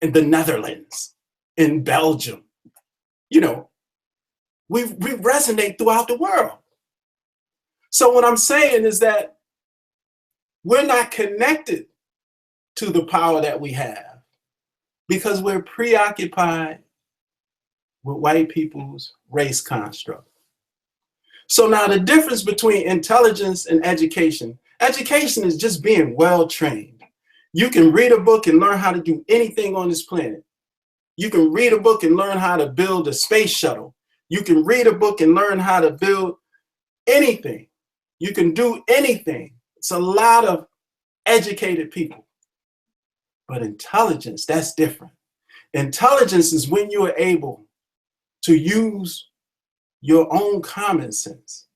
in the Netherlands, in Belgium. You know, we resonate throughout the world. So what I'm saying is that we're not connected to the power that we have because we're preoccupied with white people's race construct. So now the difference between intelligence and education is just being well trained. You can read a book and learn how to do anything on this planet. You can read a book and learn how to build a space shuttle. You can read a book and learn how to build anything. You can do anything. It's a lot of educated people. But intelligence, that's different. Intelligence is when you are able to use your own common sense,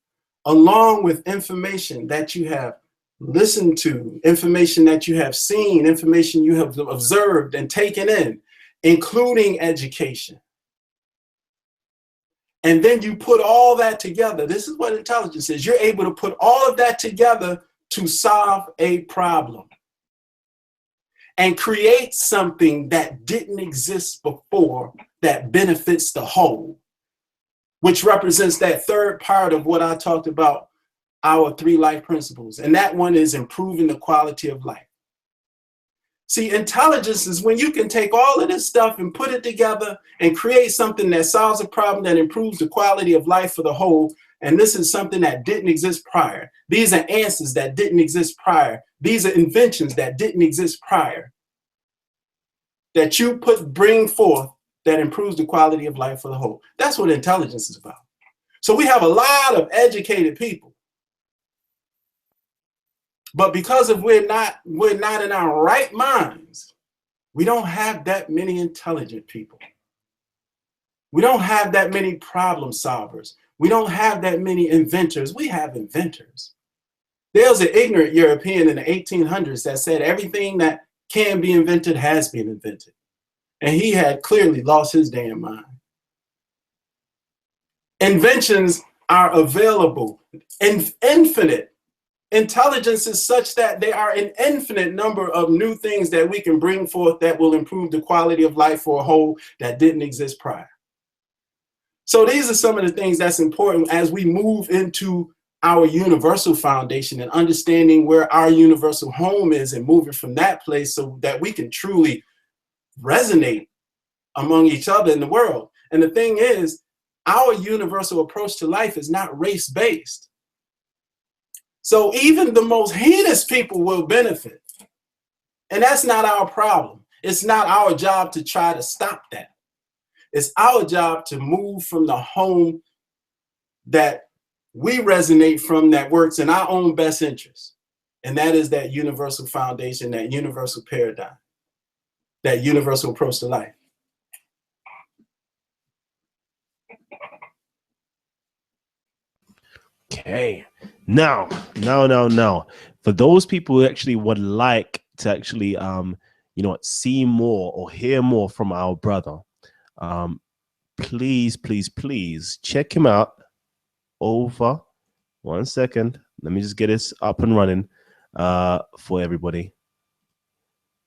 along with information that you have listened to, information that you have seen, information you have observed and taken in, including education. And then you put all that together. This is what intelligence is. You're able to put all of that together to solve a problem and create something that didn't exist before that benefits the whole, which represents that third part of what I talked about, our 3 life principles. And that one is improving the quality of life. See, intelligence is when you can take all of this stuff and put it together and create something that solves a problem that improves the quality of life for the whole. And this is something that didn't exist prior. These are answers that didn't exist prior. These are inventions that didn't exist prior, that you bring forth that improves the quality of life for the whole. That's what intelligence is about. So we have a lot of educated people, but because of we're not in our right minds, we don't have that many intelligent people. We don't have that many problem solvers. We don't have that many inventors. We have inventors. There was an ignorant European in the 1800s that said everything that can be invented has been invented. And he had clearly lost his damn mind. Inventions are available, infinite. Intelligence is such that there are an infinite number of new things that we can bring forth that will improve the quality of life for a whole that didn't exist prior. So these are some of the things that's important as we move into our universal foundation and understanding where our universal home is and moving from that place so that we can truly resonate among each other in the world. And the thing is, our universal approach to life is not race-based. So even the most heinous people will benefit. And that's not our problem. It's not our job to try to stop that. It's our job to move from the home that we resonate from, that works in our own best interest. And that is that universal foundation, that universal paradigm, that universal approach to life. Okay. Now, for those people who actually would like to actually, see more or hear more from our brother, please check him out over. 1 second. Let me just get this up and running for everybody.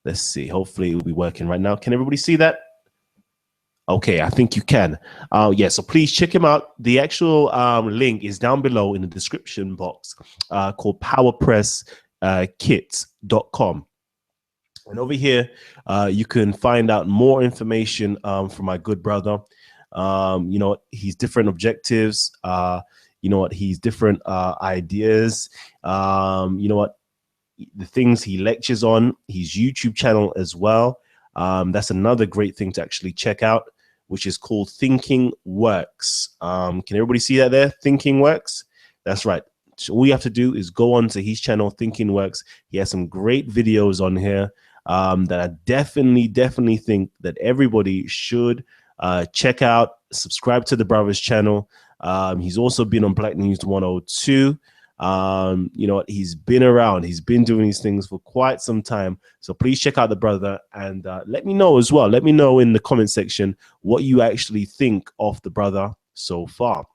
Let's see. Hopefully it will be working right now. Can everybody see that? Okay, I think you can. Yeah, so please check him out. The actual link is down below in the description box, called powerpresskits.com. And over here, you can find out more information from my good brother. He's different objectives. He's different ideas. The things he lectures on, his YouTube channel as well. That's another great thing to actually check out, which is called Thinking Works. Can everybody see that there? Thinking Works. That's right. So all you have to do is go on to his channel, Thinking Works. He has some great videos on here that I definitely think that everybody should check out. Subscribe to the brother's channel. He's also been on Black News 102. He's been around. He's been doing these things for quite some time. So please check out the brother and let me know as well. Let me know in the comment section what you actually think of the brother so far.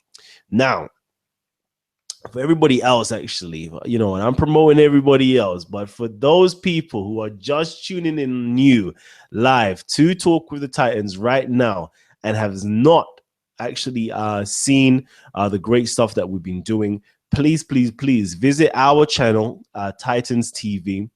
Now, for everybody else, actually, and I'm promoting everybody else, but for those people who are just tuning in new live to Talk with the Titans right now and have not actually seen the great stuff that we've been doing, please visit our channel, Titans TV.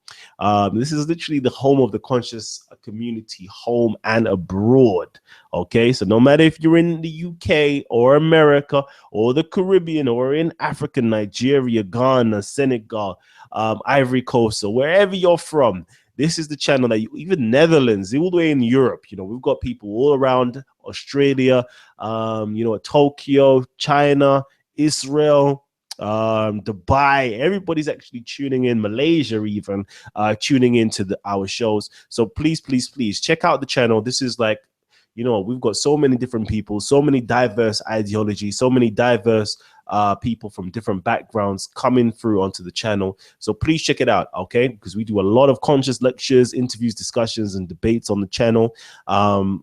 This is literally the home of the conscious community, home and abroad. Okay, so no matter if you're in the UK or America or the Caribbean or in Africa, Nigeria, Ghana, Senegal, Ivory Coast, or wherever you're from, This is the channel that even Netherlands, all the way in Europe, you know, we've got people all around Australia, you know, Tokyo, China, Israel, Dubai. Everybody's actually tuning in. Malaysia even tuning into our shows. So please, please, please check out the channel. This is like, you know, we've got so many different people, so many diverse ideologies, so many diverse people from different backgrounds coming through onto the channel. So please check it out, okay? Because we do a lot of conscious lectures, interviews, discussions, and debates on the channel. You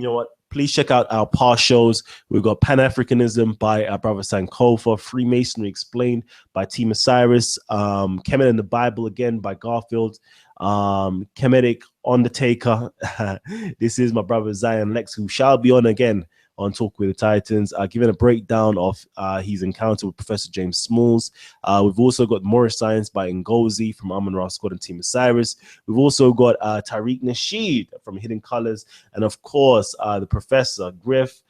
know what? Please check out our past shows. We've got Pan-Africanism by our brother Sankofa, Freemasonry Explained by Team Osiris, Kemet and the Bible again by Garfield, Kemetic Undertaker. This is my brother Zion Lex, who shall be on again on Talk with the Titans, giving a breakdown of his encounter with Professor James Smalls. We've also got Moorish Science by Ngozi from Amun-Ra Squad and Team Osiris. We've also got Tariq Nasheed from Hidden Colors, and of course the Professor Griff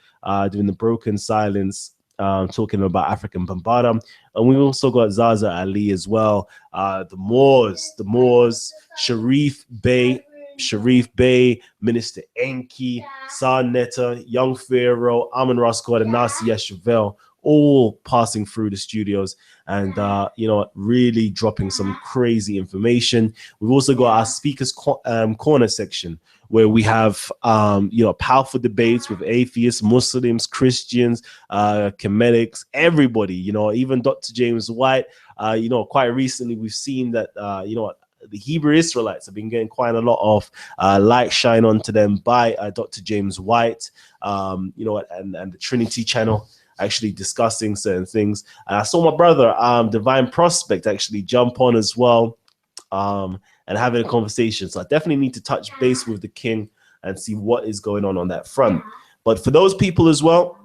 doing the Broken Silence, talking about African Bambaataa. And we also got Zaza Ali as well, the Moors, Sharif Bey, Minister Enki, San Netta, Young Pharaoh, Amun-Ra Squad, and Nasi Yeshavel, all passing through the studios and, you know, really dropping some crazy information. We've also got our Speakers Corner section, where we have, you know, powerful debates with atheists, Muslims, Christians, Kemetics, everybody, you know, even Dr. James White. You know, quite recently we've seen that, you know, the Hebrew Israelites have been getting quite a lot of light shine onto them by Dr. James White, you know, and the Trinity channel actually discussing certain things. And I saw my brother, Divine Prospect, actually jump on as well and having a conversation. So I definitely need to touch base with the king and see what is going on that front. But for those people as well,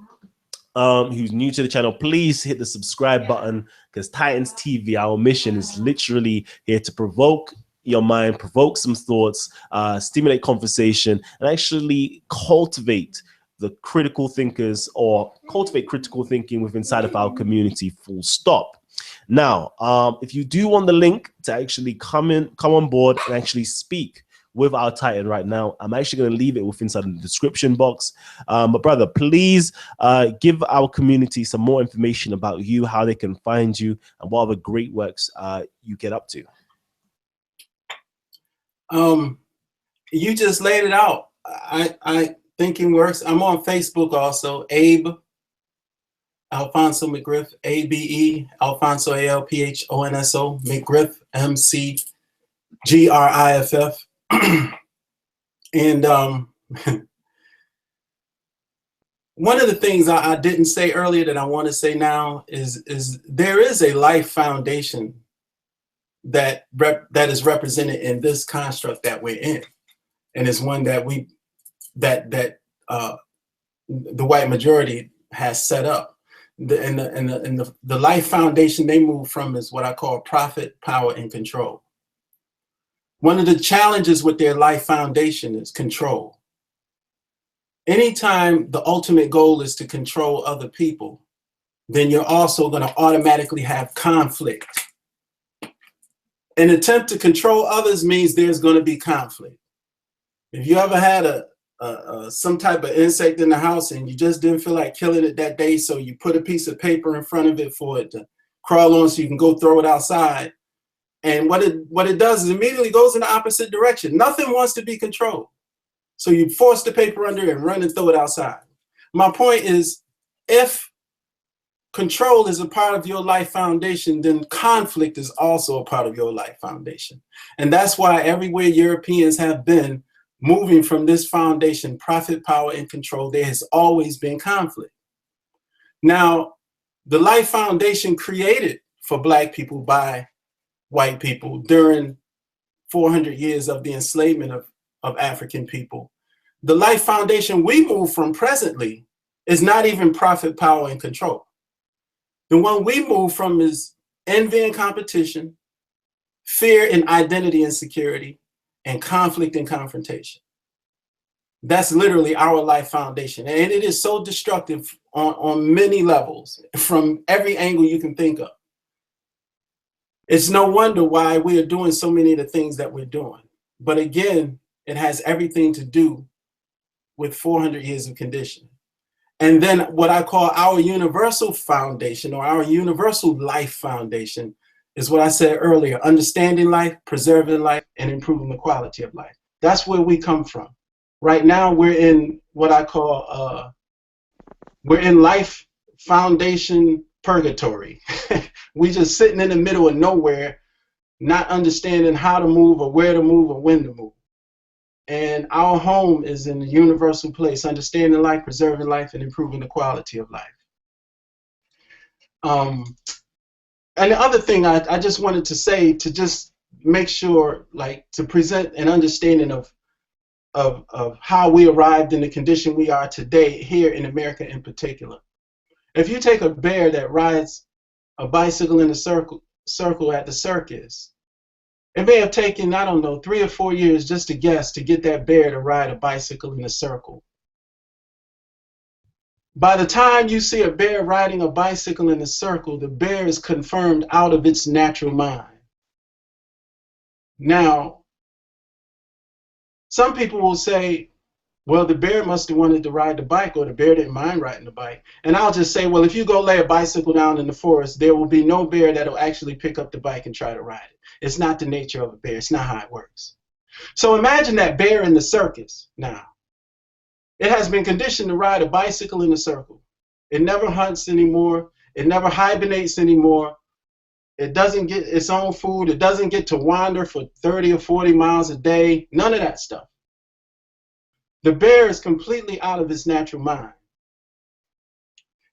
who's new to the channel, please hit the subscribe button, because Titans TV, our mission is literally here to provoke your mind, provoke some thoughts, stimulate conversation, and actually cultivate the critical thinkers, or cultivate critical thinking within inside of our community, full stop. Now, if you do want the link to actually come on board and actually speak with our Titan right now, I'm actually going to leave it within inside the description box. But brother, please give our community some more information about you, how they can find you, and what other great works you get up to. You just laid it out. I thinking works. I'm on Facebook also, Abe Alphonso McGriff, ABE, Alphonso ALPHONSO, McGriff, MCGRIFF. And one of the things I didn't say earlier that I want to say now is there is a life foundation that is represented in this construct that we're in, and it's one that the white majority has set up. The life foundation they move from is what I call profit, power, and control. One of the challenges with their life foundation is control. Anytime the ultimate goal is to control other people, then you're also going to automatically have conflict. An attempt to control others means there's going to be conflict. If you ever had some type of insect in the house and you just didn't feel like killing it that day, so you put a piece of paper in front of it for it to crawl on so you can go throw it outside. And what it does is immediately goes in the opposite direction. Nothing wants to be controlled. So you force the paper under and run and throw it outside. My point is, if control is a part of your life foundation, then conflict is also a part of your life foundation. And that's why everywhere Europeans have been moving from this foundation, profit, power, and control, there has always been conflict. Now, the life foundation created for Black people by white people during 400 years of the enslavement of African people, the life foundation we move from presently is not even profit, power, and control. The one we move from is envy and competition, fear and identity and security, and conflict and confrontation. That's literally our life foundation. And it is so destructive on many levels, from every angle you can think of. It's no wonder why we are doing so many of the things that we're doing. But again, it has everything to do with 400 years of conditioning. And then what I call our universal foundation, or our universal life foundation, is what I said earlier: understanding life, preserving life, and improving the quality of life. That's where we come from. Right now, we're in what I call, we're in life foundation purgatory. We just sitting in the middle of nowhere, not understanding how to move or where to move or when to move. And our home is in the universal place: understanding life, preserving life, and improving the quality of life. And the other thing I just wanted to say, to just make sure, like, to present an understanding of how we arrived in the condition we are today here in America in particular. If you take a bear that rides a bicycle in a circle at the circus, it may have taken, I don't know, 3 or 4 years, just to guess, to get that bear to ride a bicycle in a circle. By the time you see a bear riding a bicycle in a circle, the bear is confirmed out of its natural mind. Now, some people will say, well, the bear must have wanted to ride the bike, or the bear didn't mind riding the bike. And I'll just say, well, if you go lay a bicycle down in the forest, there will be no bear that will actually pick up the bike and try to ride it. It's not the nature of a bear. It's not how it works. So imagine that bear in the circus now. It has been conditioned to ride a bicycle in a circle. It never hunts anymore. It never hibernates anymore. It doesn't get its own food. It doesn't get to wander for 30 or 40 miles a day. None of that stuff. The bear is completely out of its natural mind.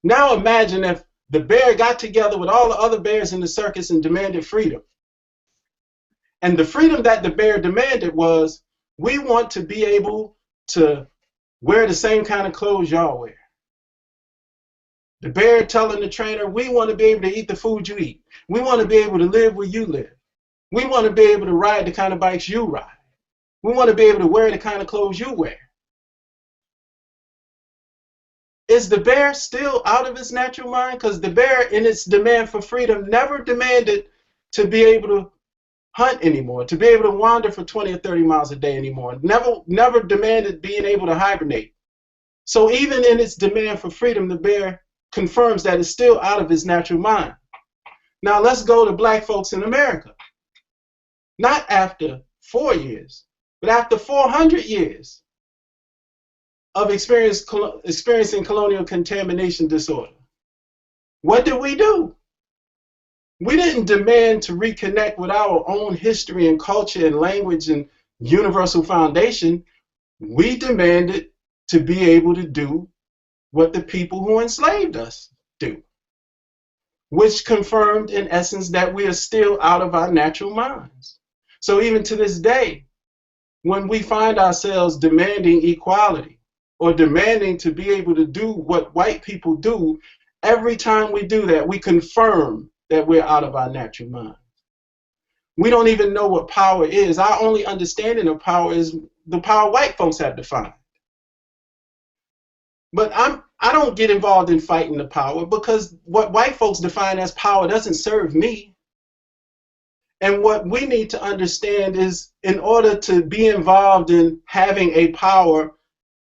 Now imagine if the bear got together with all the other bears in the circus and demanded freedom. And the freedom that the bear demanded was, we want to be able to wear the same kind of clothes y'all wear. The bear telling the trainer, we want to be able to eat the food you eat. We want to be able to live where you live. We want to be able to ride the kind of bikes you ride. We want to be able to wear the kind of clothes you wear. Is the bear still out of its natural mind? Because the bear, in its demand for freedom, never demanded to be able to hunt anymore, to be able to wander for 20 or 30 miles a day anymore. Never demanded being able to hibernate. So even in its demand for freedom, the bear confirms that it's still out of its natural mind. Now let's go to black folks in America. Not after 4 years, but after 400 years of experiencing colonial contamination disorder. What did we do? We didn't demand to reconnect with our own history and culture and language and universal foundation. We demanded to be able to do what the people who enslaved us do, which confirmed in essence that we are still out of our natural minds. So even to this day, when we find ourselves demanding equality or demanding to be able to do what white people do, every time we do that, we confirm that we're out of our natural mind. We don't even know what power is. Our only understanding of power is the power white folks have defined. But I don't get involved in fighting the power, because what white folks define as power doesn't serve me. And what we need to understand is, in order to be involved in having a power,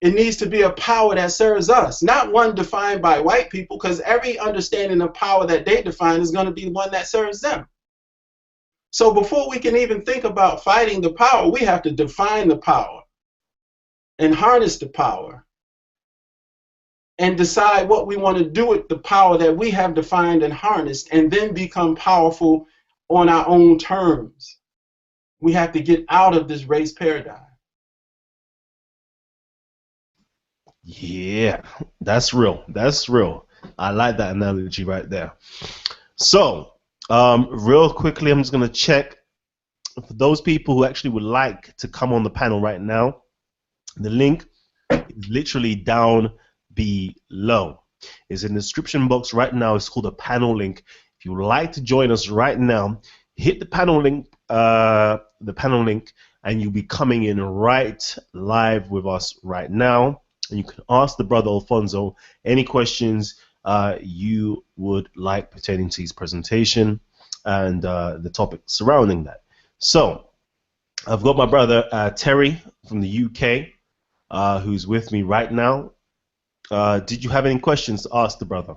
it needs to be a power that serves us, not one defined by white people, because every understanding of power that they define is going to be one that serves them. So before we can even think about fighting the power, we have to define the power and harness the power and decide what we want to do with the power that we have defined and harnessed, and then become powerful on our own terms. We have to get out of this race paradigm. Yeah, that's real. That's real. I like that analogy right there. So, real quickly, I'm just going to check for those people who actually would like to come on the panel right now. The link is literally down below. It's in the description box right now. It's called a panel link. If you would like to join us right now, hit the panel link, and you'll be coming in right live with us right now. And you can ask the brother Alphonso any questions you would like pertaining to his presentation. and the topic surrounding that. So I've got my brother Terry from the UK, who's with me right now. Did you have any questions to ask the brother?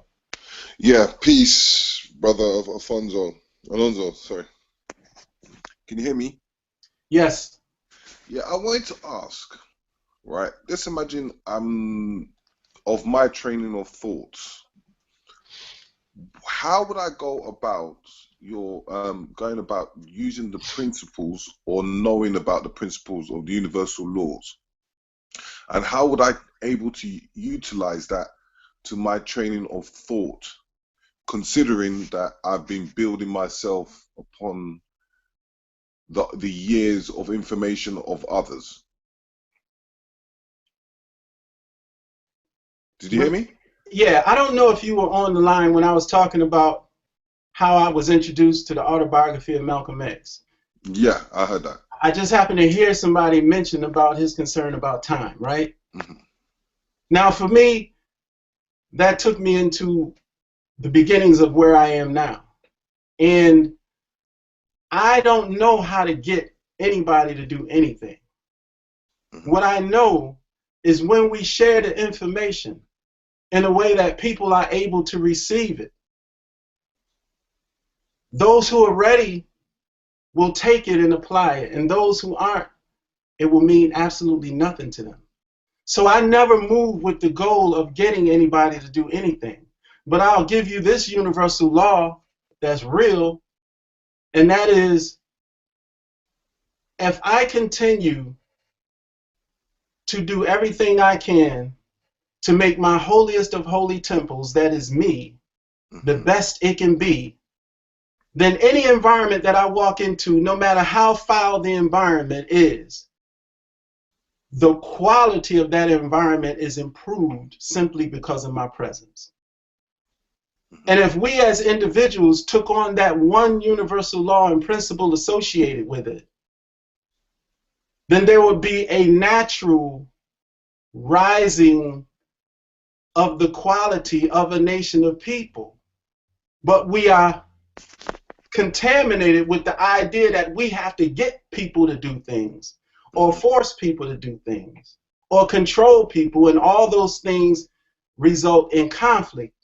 Yeah, peace, brother of Alonso, sorry. Can you hear me? Yes. Yeah, I wanted to ask, right? Let's imagine of my training of thoughts. How would I go about going about using the principles or knowing about the principles of the universal laws? And how would I able to utilize that to my training of thought, considering that I've been building myself upon the years of information of others? Did you hear me? Yeah, I don't know if you were on the line when I was talking about how I was introduced to the autobiography of Malcolm X. Yeah, I heard that. I just happened to hear somebody mention about his concern about time, right? Mm-hmm. Now, for me, that took me into the beginnings of where I am now. And I don't know how to get anybody to do anything. Mm-hmm. What I know is when we share the information in a way that people are able to receive it, those who are ready will take it and apply it, and those who aren't, it will mean absolutely nothing to them. So I never move with the goal of getting anybody to do anything, but I'll give you this universal law that's real, and that is, if I continue to do everything I can to make my holiest of holy temples, that is me, the best it can be, then any environment that I walk into, no matter how foul the environment is, the quality of that environment is improved simply because of my presence. And if we as individuals took on that one universal law and principle associated with it, then there would be a natural rising of the quality of a nation of people. But we are contaminated with the idea that we have to get people to do things, or force people to do things, or control people, and all those things result in conflict.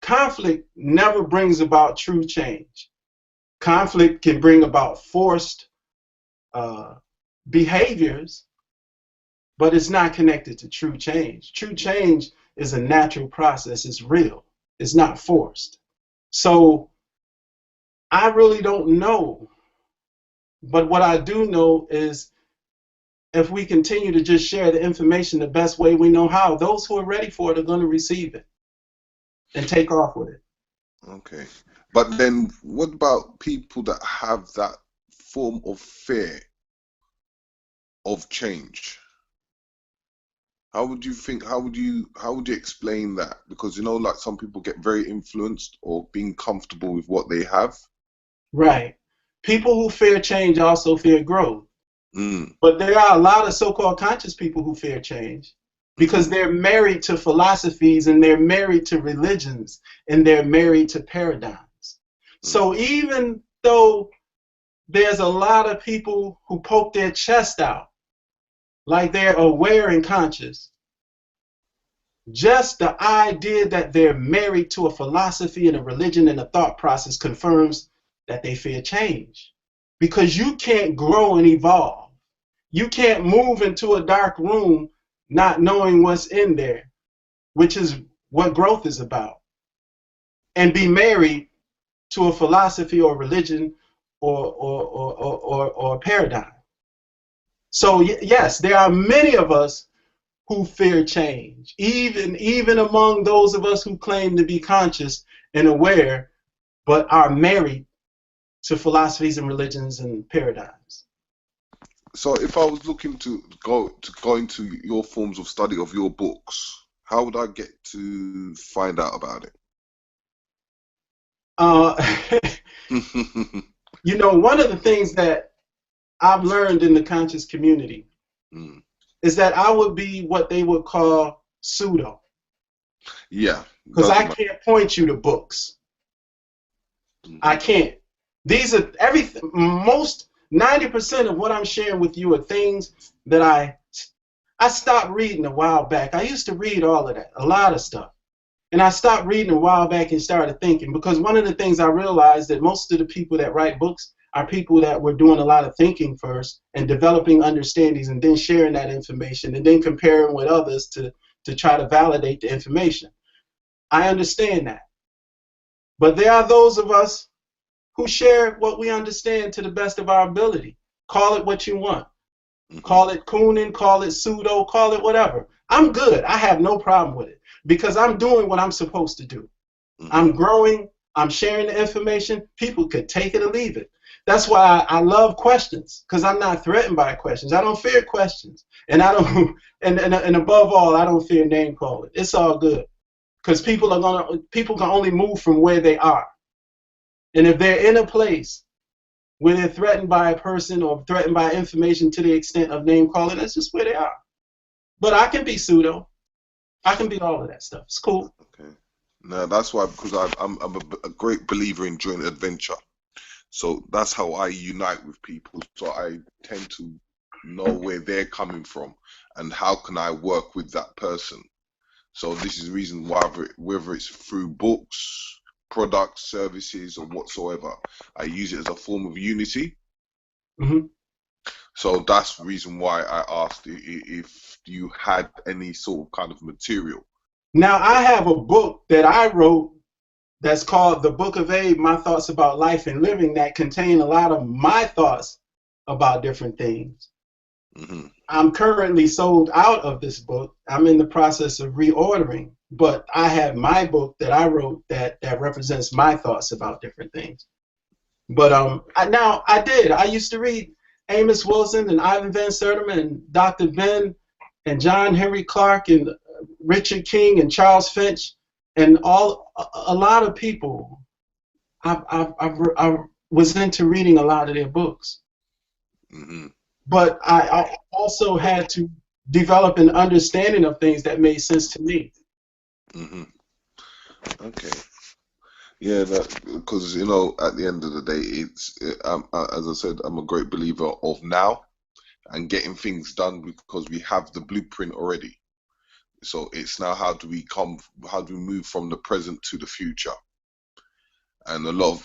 Conflict never brings about true change. Conflict can bring about forced behaviors, but it's not connected to true change. True change is a natural process. It's real. It's not forced. So I really don't know. But what I do know is if we continue to just share the information the best way we know how, those who are ready for it are going to receive it and take off with it. Okay. But then what about people that have that form of fear of change? How would you explain that? Because, you know, like some people get very influenced or being comfortable with what they have. Right. People who fear change also fear growth. But there are a lot of so-called conscious people who fear change because they're married to philosophies, and they're married to religions, and they're married to paradigms. So even though there's a lot of people who poke their chest out like they're aware and conscious, just the idea that they're married to a philosophy and a religion and a thought process confirms that they fear change. Because you can't grow and evolve. You can't move into a dark room not knowing what's in there, which is what growth is about, and be married to a philosophy or religion or paradigm. So yes, there are many of us who fear change, even among those of us who claim to be conscious and aware, but are married to philosophies and religions and paradigms. So if I was looking to go into your forms of study of your books, how would I get to find out about it? You know, one of the things that I've learned in the conscious community is that I would be what they would call pseudo. Yeah. Because I can't point you to books. I can't. These are everything. Most 90% of what I'm sharing with you are things that I stopped reading a while back. I used to read all of that, a lot of stuff. And I stopped reading a while back and started thinking, because one of the things I realized that most of the people that write books are people that were doing a lot of thinking first and developing understandings and then sharing that information and then comparing with others to try to validate the information. I understand that. But there are those of us who share what we understand to the best of our ability. Call it what you want. Call it cooning, call it pseudo, call it whatever. I'm good. I have no problem with it because I'm doing what I'm supposed to do. I'm growing. I'm sharing the information. People could take it or leave it. That's why I love questions, because I'm not threatened by questions. I don't fear questions. And I don't and above all, I don't fear name calling. It's all good. Because people can only move from where they are. And if they're in a place where they're threatened by a person or threatened by information to the extent of name calling, that's just where they are. But I can be pseudo. I can be all of that stuff. It's cool. Okay. No, that's why, because I'm a great believer in joint adventure. So that's how I unite with people. So I tend to know where they're coming from and how can I work with that person. So this is the reason why, whether it's through books, products, services, or whatsoever, I use it as a form of unity. So that's the reason why I asked if you had any sort of kind of material. Now, I have a book that I wrote that's called The Book of Abe, My Thoughts About Life and Living, that contain a lot of my thoughts about different things. I'm currently sold out of this book. I'm in the process of reordering, but I have my book that I wrote that represents my thoughts about different things. But I used to read Amos Wilson and Ivan Van Sertima and Dr. Ben and John Henry Clark and Richard King and Charles Finch and a lot of people. I was into reading a lot of their books. But I also had to develop an understanding of things that made sense to me. Okay. Yeah, because you know, at the end of the day, as I said, I'm a great believer of now and getting things done because we have the blueprint already. So it's now how do we move from the present to the future? And a lot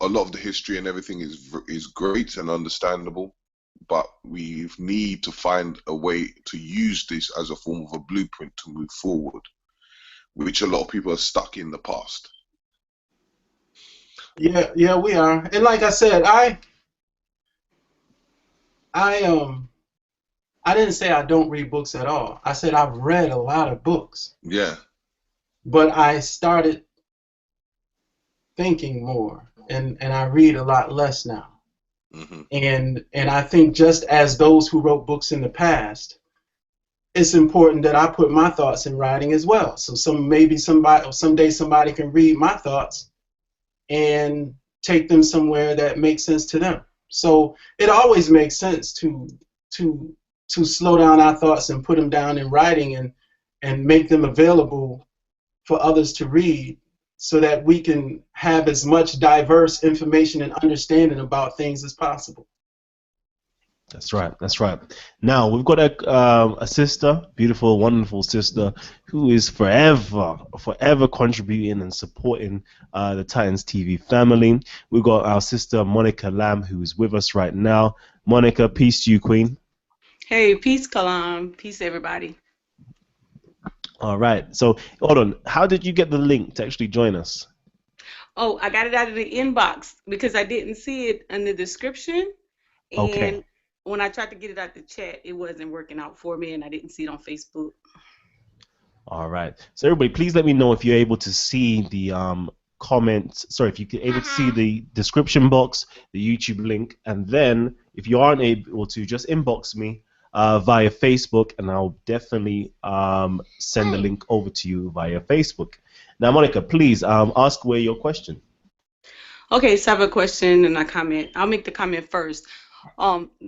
of the history and everything is great and understandable, but we need to find a way to use this as a form of a blueprint to move forward, which a lot of people are stuck in the past. Yeah, we are. And like I said, I didn't say I don't read books at all. I said I've read a lot of books. Yeah. But I started thinking more, and I read a lot less now. And I think just as those who wrote books in the past, it's important that I put my thoughts in writing as well. So someday somebody can read my thoughts and take them somewhere that makes sense to them. So it always makes sense to slow down our thoughts and put them down in writing and make them available for others to read, so that we can have as much diverse information and understanding about things as possible. That's right. That's right. Now we've got a sister, beautiful, wonderful sister, who is forever contributing and supporting the Titans TV family. We've got our sister Monica Lamb, who is with us right now. Monica, peace to you, Queen. Hey, peace, Kalam. Peace, everybody. All right. So hold on. How did you get the link to actually join us? Oh, I got it out of the inbox because I didn't see it in the description. And okay. When I tried to get it out the chat, it wasn't working out for me, and I didn't see it on Facebook. All right. So everybody, please let me know if you're able to see the comments. Sorry, if you're able to see the description box, the YouTube link, and then if you aren't able to, just inbox me via Facebook, and I'll definitely send the link over to you via Facebook. Now, Monica, please ask away your question. Okay, so I have a question and a comment. I'll make the comment first.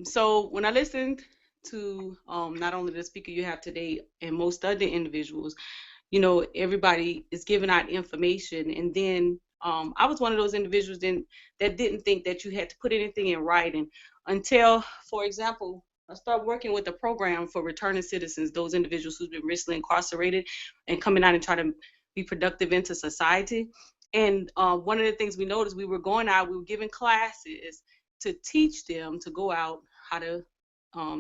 So when I listened to not only the speaker you have today and most other individuals, you know, everybody is giving out information, and then I was one of those individuals that didn't think that you had to put anything in writing until, for example, I started working with a program for returning citizens, those individuals who've been recently incarcerated and coming out and trying to be productive into society. And one of the things we noticed, we were going out, we were giving classes to teach them to go out how to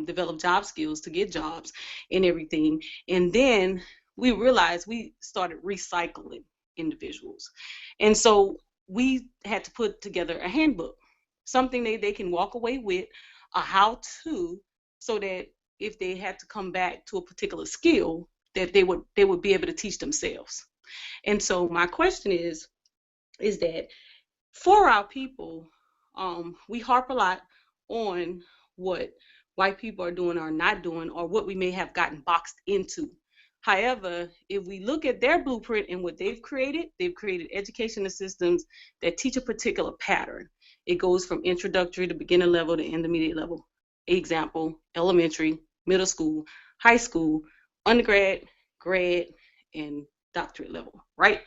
develop job skills, to get jobs and everything. And then we realized we started recycling individuals. And so we had to put together a handbook, something they can walk away with, a how-to, so that if they had to come back to a particular skill, that they would be able to teach themselves. And so my question is that for our people, we harp a lot on what white people are doing or not doing, or what we may have gotten boxed into. However, if we look at their blueprint and what they've created educational systems that teach a particular pattern. It goes from introductory to beginner level to intermediate level. Example, elementary, middle school, high school, undergrad, grad, and doctorate level, right?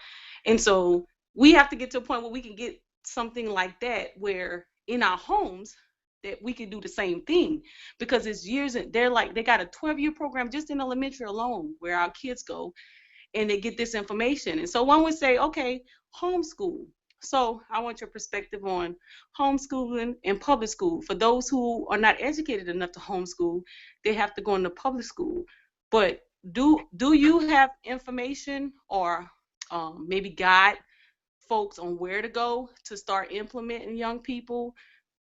And so we have to get to a point where we can get something like that, where in our homes that we can do the same thing, because it's years, and they got a 12-year program just in elementary alone where our kids go and they get this information. And so one would say, okay, homeschool. So I want your perspective on homeschooling and public school. For those who are not educated enough to homeschool, they have to go into public school. But do you have information or maybe guide folks on where to go to start implementing young people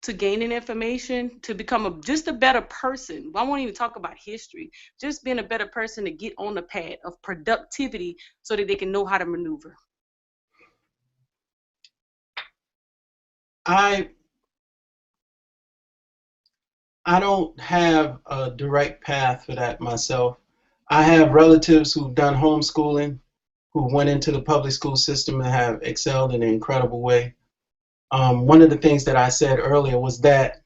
to gaining information to become just a better person? I won't even talk about history, just being a better person to get on the path of productivity so that they can know how to maneuver. I don't have a direct path for that myself. I have relatives who've done homeschooling, who went into the public school system and have excelled in an incredible way. One of the things that I said earlier was that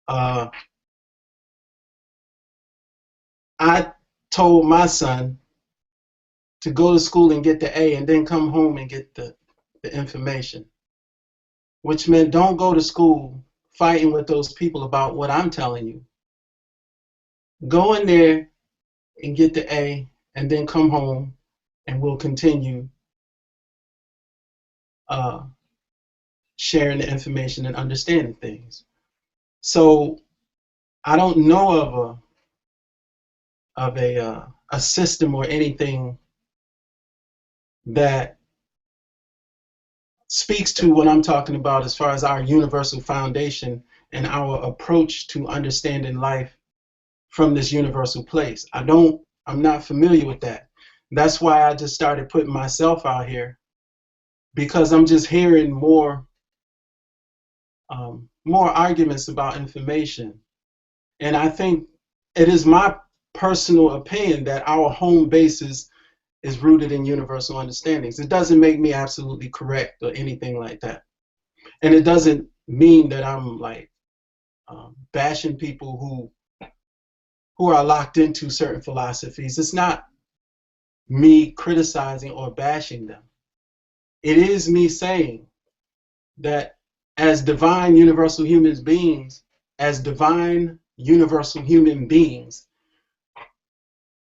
I told my son to go to school and get the A and then come home and get the information, which meant don't go to school fighting with those people about what I'm telling you. Go in there and get the A and then come home and we'll continue sharing the information and understanding things. So I don't know of a system or anything that speaks to what I'm talking about as far as our universal foundation and our approach to understanding life from this universal place. I'm not familiar with that. That's why I just started putting myself out here, because I'm just hearing more arguments about information. And I think it is my personal opinion that our home basis is rooted in universal understandings. It doesn't make me absolutely correct or anything like that. And it doesn't mean that I'm like bashing people who are locked into certain philosophies. It's not me criticizing or bashing them. It is me saying that as divine universal human beings,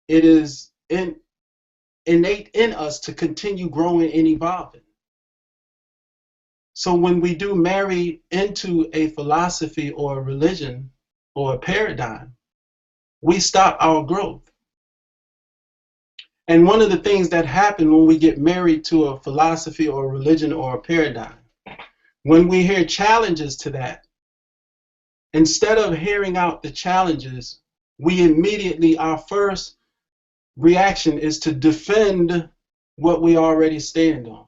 it is innate in us to continue growing and evolving. So when we do marry into a philosophy or a religion or a paradigm, we stop our growth. And one of the things that happen when we get married to a philosophy or a religion or a paradigm, when we hear challenges to that, instead of hearing out the challenges, we immediately, our first reaction is to defend what we already stand on.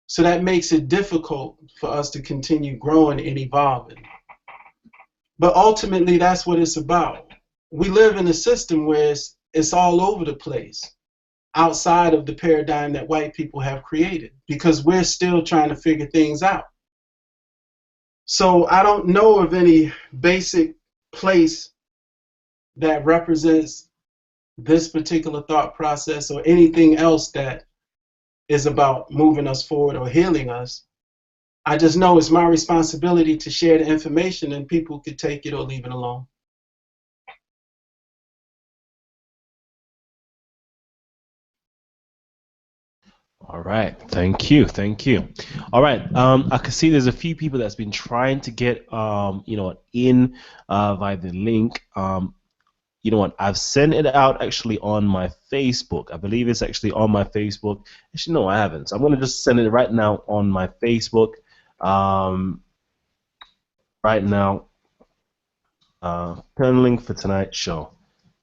So that makes it difficult for us to continue growing and evolving. But ultimately, that's what it's about. We live in a system where it's all over the place, outside of the paradigm that white people have created, because we're still trying to figure things out. So I don't know of any basic place that represents this particular thought process or anything else that is about moving us forward or healing us. I just know it's my responsibility to share the information, and people could take it or leave it alone. All right, thank you, thank you. All right, I can see there's a few people that's been trying to get, in via the link. You know what? I've sent it out actually on my Facebook. I believe it's actually on my Facebook. Actually, no, I haven't. So I'm gonna just send it right now on my Facebook. Right now, turn link for tonight's show.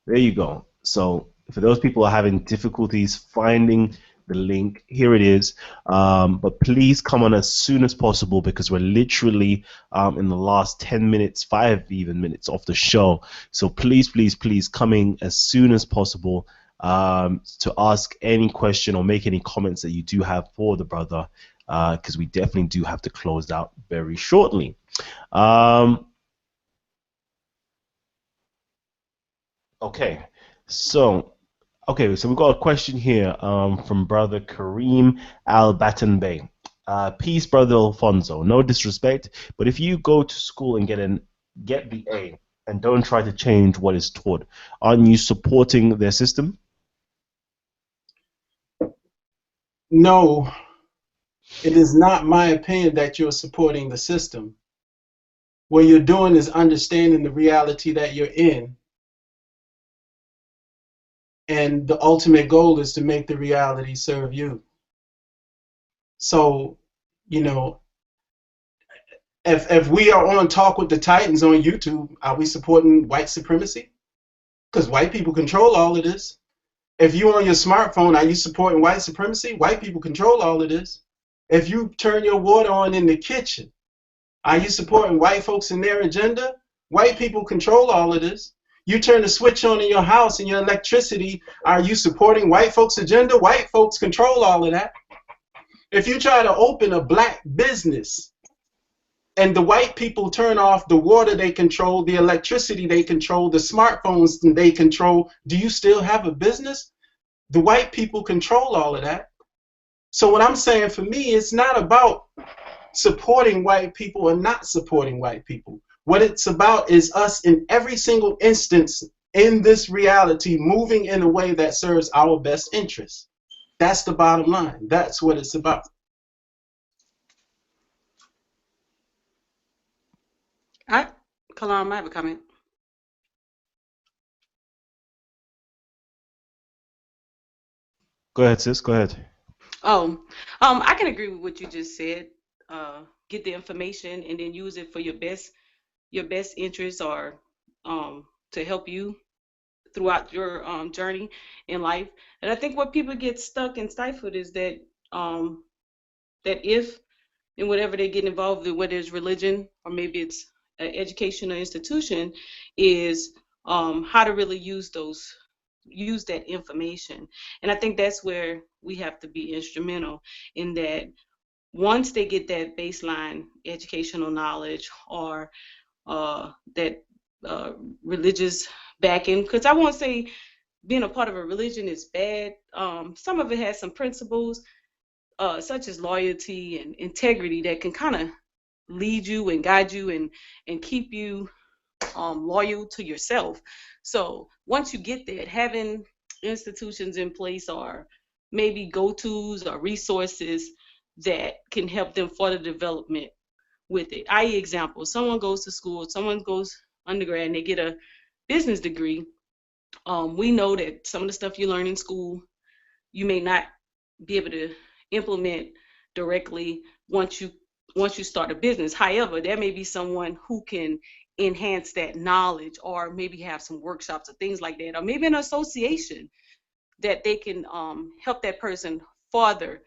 There you go. So for those people who are having difficulties finding the link, here it is. But please come on as soon as possible, because we're literally in the last 10 minutes, 5 even minutes of the show. So please, please, please come in as soon as possible to ask any question or make any comments that you do have for the brother, because we definitely do have to close out very shortly. Okay, so we've got a question here from brother Kareem Al Batanbay. Peace, brother Alfonso. No disrespect, but if you go to school and get the A and don't try to change what is taught, aren't you supporting their system? No, it is not my opinion that you're supporting the system. What you're doing is understanding the reality that you're in. And the ultimate goal is to make the reality serve you. So, you know, if we are on Talk with the Titans on YouTube, are we supporting white supremacy? Because white people control all of this. If you're on your smartphone, are you supporting white supremacy? White people control all of this. If you turn your water on in the kitchen, are you supporting white folks and their agenda? White people control all of this. You turn the switch on in your house and your electricity, are you supporting white folks' agenda? White folks control all of that. If you try to open a black business and the white people turn off the water they control, the electricity they control, the smartphones they control, do you still have a business? The white people control all of that. So what I'm saying, for me, it's not about supporting white people or not supporting white people. What it's about is us in every single instance in this reality moving in a way that serves our best interests. That's the bottom line. That's what it's about. Kalam, I have a comment. Go ahead, sis. Go ahead. I can agree with what you just said. Get the information and then use it for your best interests, or to help you throughout your journey in life. And I think what people get stuck and stifled is that that if in whatever they get involved in, whether it's religion or maybe it's an educational institution, is how to really use that information. And I think that's where we have to be instrumental, in that once they get that baseline educational knowledge, or that religious backing, because I won't say being a part of a religion is bad. Some of it has some principles, such as loyalty and integrity, that can kind of lead you and guide you and keep you loyal to yourself. So once you get that, having institutions in place, or maybe go-tos or resources that can help them for the development with it. I.e. example, someone goes to school, someone goes undergrad and they get a business degree. We know that some of the stuff you learn in school, you may not be able to implement directly once you start a business. However, there may be someone who can enhance that knowledge, or maybe have some workshops or things like that, or maybe an association that they can help that person further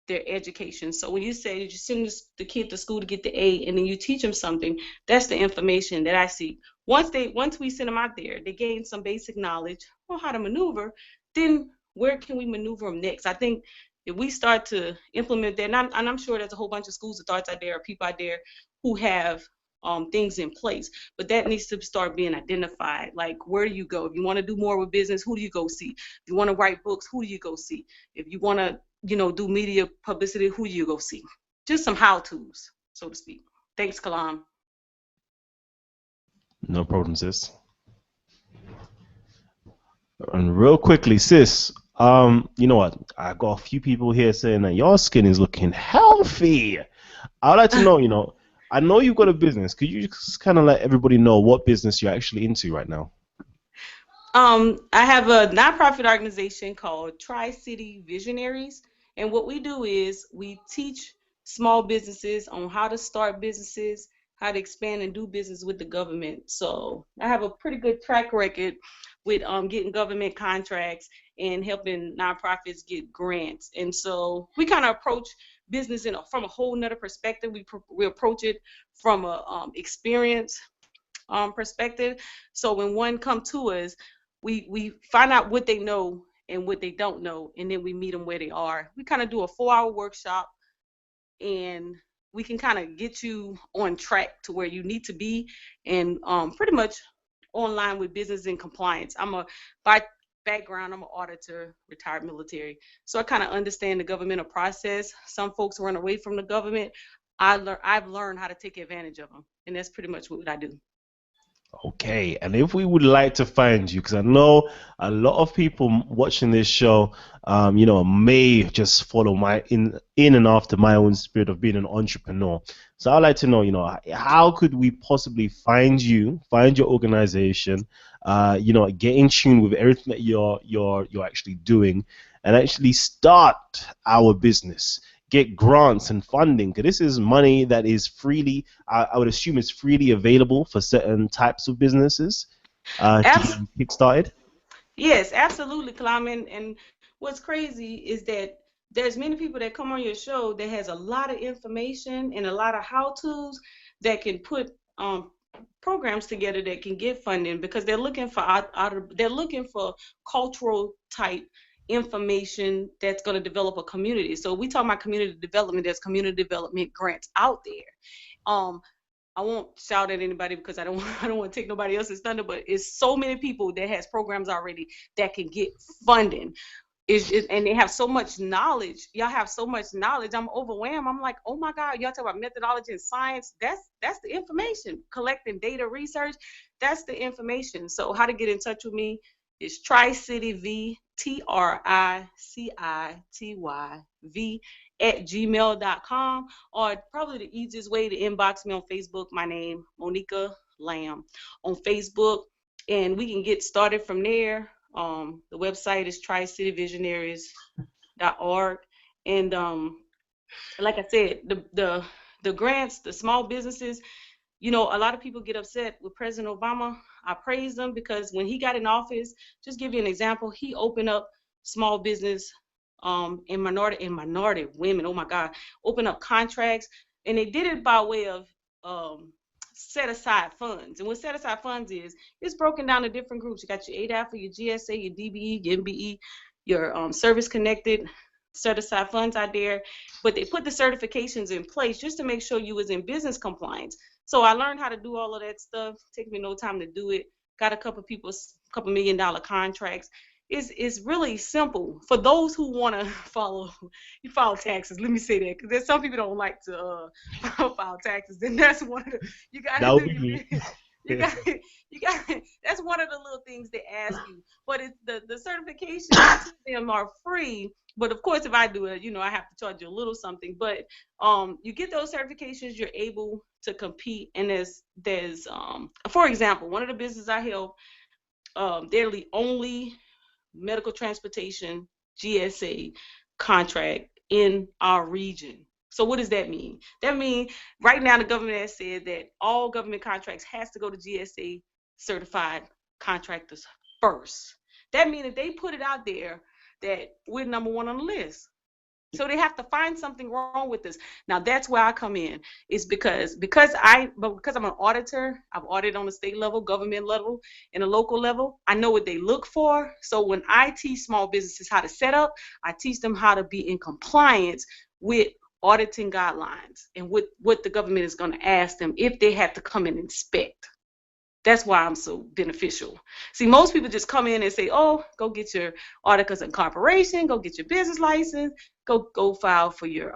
their education. So when you say that you send the kid to school to get the A, and then you teach them something, that's the information that I see. Once we send them out there, they gain some basic knowledge on how to maneuver, then where can we maneuver them next? I think if we start to implement that, and I'm sure there's a whole bunch of schools of thoughts out there, or people out there who have things in place, but that needs to start being identified. Like, where do you go? If you want to do more with business, who do you go see? If you want to write books, who do you go see? If you want to do media publicity, who you go see. Just some how-tos, so to speak. Thanks, Kalam. No problem, sis. And real quickly, sis, you know what? I got a few people here saying that your skin is looking healthy. I'd like to know, I know you've got a business. Could you just kind of let everybody know what business you're actually into right now? I have a nonprofit organization called Tri-City Visionaries, and what we do is we teach small businesses on how to start businesses, how to expand and do business with the government. So I have a pretty good track record with getting government contracts and helping nonprofits get grants. And so we kind of approach business from a whole nother perspective. We approach it from a experience perspective. So when one come to us, we find out what they know and what they don't know, and then we meet them where they are. We kind of do a 4-hour workshop, and we can kind of get you on track to where you need to be, and pretty much online with business and compliance. By background, I'm an auditor, retired military, so I kind of understand the governmental process. Some folks run away from the government. I've learned how to take advantage of them, and that's pretty much what I do. Okay, and if we would like to find you, because I know a lot of people watching this show, may just follow in and after my own spirit of being an entrepreneur. So I'd like to know, how could we possibly find you, find your organization, get in tune with everything that you're actually doing, and actually start our business. Get grants and funding, because this is money that is freely, I would assume it's freely available for certain types of businesses to get kickstarted. Yes, absolutely, Kalam. And what's crazy is that there's many people that come on your show that has a lot of information and a lot of how-tos that can put programs together that can get funding, because they're looking for cultural type information that's going to develop a community. So we talk about community development. There's community development grants out there. I won't shout at anybody because I don't want to take nobody else's thunder, but it's so many people that has programs already that can get funding. And they have so much knowledge. Y'all have so much knowledge. I'm overwhelmed. I'm like, oh my God, y'all talk about methodology and science. That's the information. Collecting data, research, that's the information. So how to get in touch with me is TriCityV, TriCityV @gmail.com, or probably the easiest way to inbox me on Facebook. My name, Monica Lamb, on Facebook, and we can get started from there. The website is tricityvisionaries.org, and like I said, the grants, the small businesses. A lot of people get upset with President Obama. I praise him because when he got in office, just give you an example, he opened up small business and minority women, oh my God, open up contracts, and they did it by way of set aside funds. And what set aside funds is, it's broken down to different groups. You got your ADAF, your GSA, your DBE, your MBE, your service connected set aside funds out there, but they put the certifications in place just to make sure you was in business compliance. So I learned how to do all of that stuff. Take me no time to do it. Got a couple $1 million contracts. It's really simple for those who want to file taxes. Let me say that, because there's some people don't like to file taxes, and that's one of the, you got to do your you got that's one of the little things they ask you. But it's the certifications to them are free. But of course, if I do it, I have to charge you a little something. But you get those certifications, you're able to compete. And there's for example, one of the businesses I help, they're the only medical transportation GSA contract in our region. So what does that mean? That means right now the government has said that all government contracts has to go to GSA certified contractors first. That means that they put it out there that we're number one on the list. So they have to find something wrong with this. Now that's where I come in. It's because I'm an auditor. I've audited on the state level, government level, and a local level. I know what they look for. So when I teach small businesses how to set up, I teach them how to be in compliance with auditing guidelines and what the government is going to ask them if they have to come and inspect. That's why I'm so beneficial. See, most people just come in and say, oh, go get your articles of incorporation, go get your business license, go file for your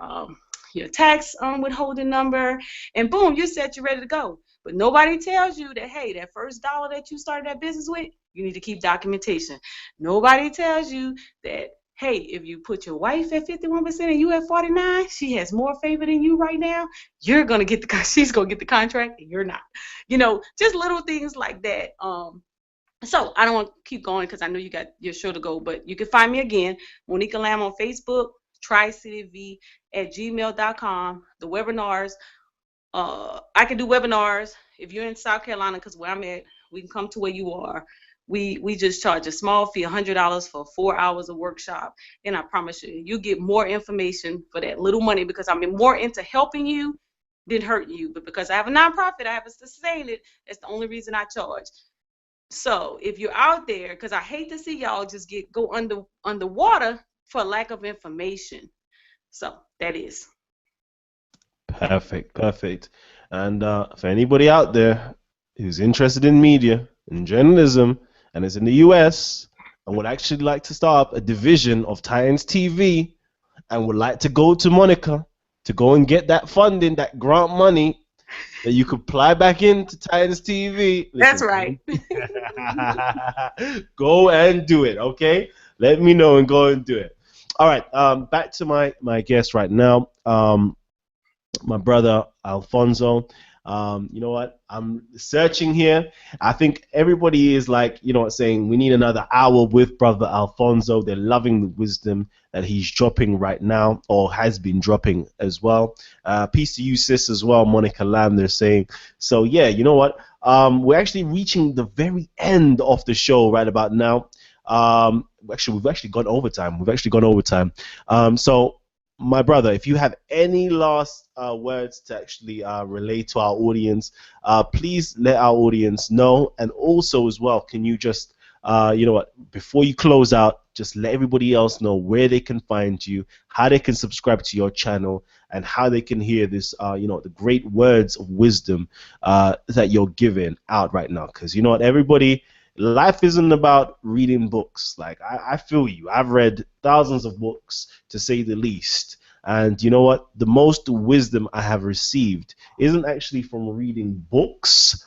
tax withholding number, and boom, you're set, you're ready to go. But nobody tells you that, hey, that first dollar that you started that business with, you need to keep documentation. Nobody tells you that, hey, if you put your wife at 51% and you at 49, she has more favor than you right now, she's gonna get the contract and you're not. Just little things like that. So I don't want to keep going because I know you got your show to go, but you can find me again, Monique Kalam on Facebook, tricityv@gmail.com. The webinars, I can do webinars if you're in South Carolina, because where I'm at, we can come to where you are. We just charge a small fee, $100 for 4 hours of workshop, and I promise you get more information for that little money, because I'm more into helping you than hurting you. But because I have a nonprofit, I have to sustain it. That's the only reason I charge. So if you're out there, because I hate to see y'all just go underwater for lack of information. So that is. Perfect. And for anybody out there who's interested in media and journalism and is in the US and would actually like to start up a division of Titans TV and would like to go to Monica to go and get that funding, that grant money that you could apply back into Titans TV. That's right. Go and do it, okay? Let me know and go and do it. All right, back to my guest right now, my brother Alphonso. You know what? I'm searching here. I think everybody is like, saying we need another hour with brother Alphonso. They're loving the wisdom that he's dropping right now, or has been dropping as well. Peace to you, sis, as well, Monica Lamb, they're saying. So yeah, you know what? We're actually reaching the very end of the show right about now. We've actually gone overtime. So my brother, if you have any last words to actually relay to our audience, please let our audience know. And also as well, can you just, before you close out, just let everybody else know where they can find you, how they can subscribe to your channel, and how they can hear this, the great words of wisdom that you're giving out right now. Because you know what, everybody, life isn't about reading books. Like, I feel you. I've read thousands of books, to say the least. And you know what? The most wisdom I have received isn't actually from reading books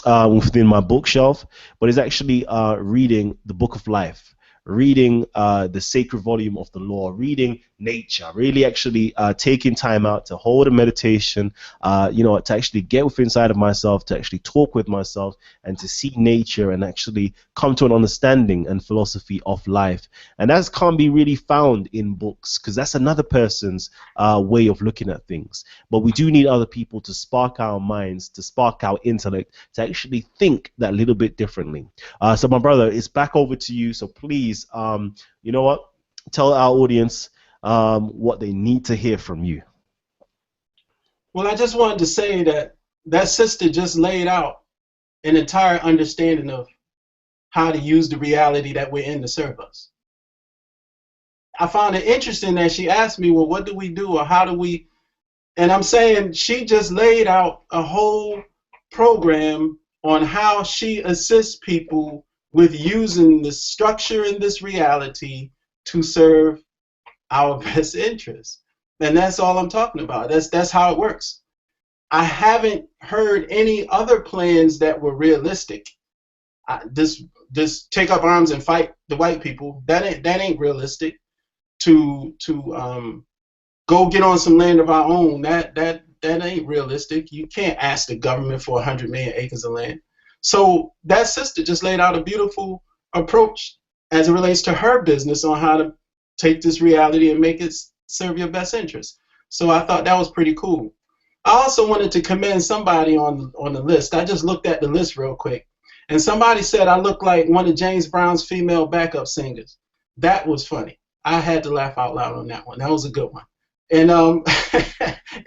within my bookshelf, but it's actually reading the book of life, reading the sacred volume of the law, reading nature, really actually taking time out to hold a meditation, to actually get within inside of myself, to actually talk with myself, and to see nature and actually come to an understanding and philosophy of life. And that can't be really found in books, because that's another person's way of looking at things. But we do need other people to spark our minds, to spark our intellect, to actually think that little bit differently. So my brother, it's back over to you. So please, you know what? Tell our audience what they need to hear from you. Well, I just wanted to say that sister just laid out an entire understanding of how to use the reality that we're in to serve us. I found it interesting that she asked me, well, what do we do, or how do we? And I'm saying she just laid out a whole program on how she assists people with using the structure in this reality to serve our best interests. And that's all I'm talking about. That's how it works. I haven't heard any other plans that were realistic. Just take up arms and fight the white people. That ain't realistic. To go get on some land of our own, that ain't realistic. You can't ask the government for 100 million acres of land. So that sister just laid out a beautiful approach as it relates to her business on how to take this reality and make it serve your best interest. So I thought that was pretty cool. I also wanted to commend somebody on the list. I just looked at the list real quick, and somebody said I look like one of James Brown's female backup singers. That was funny. I had to laugh out loud on that one. That was a good one. And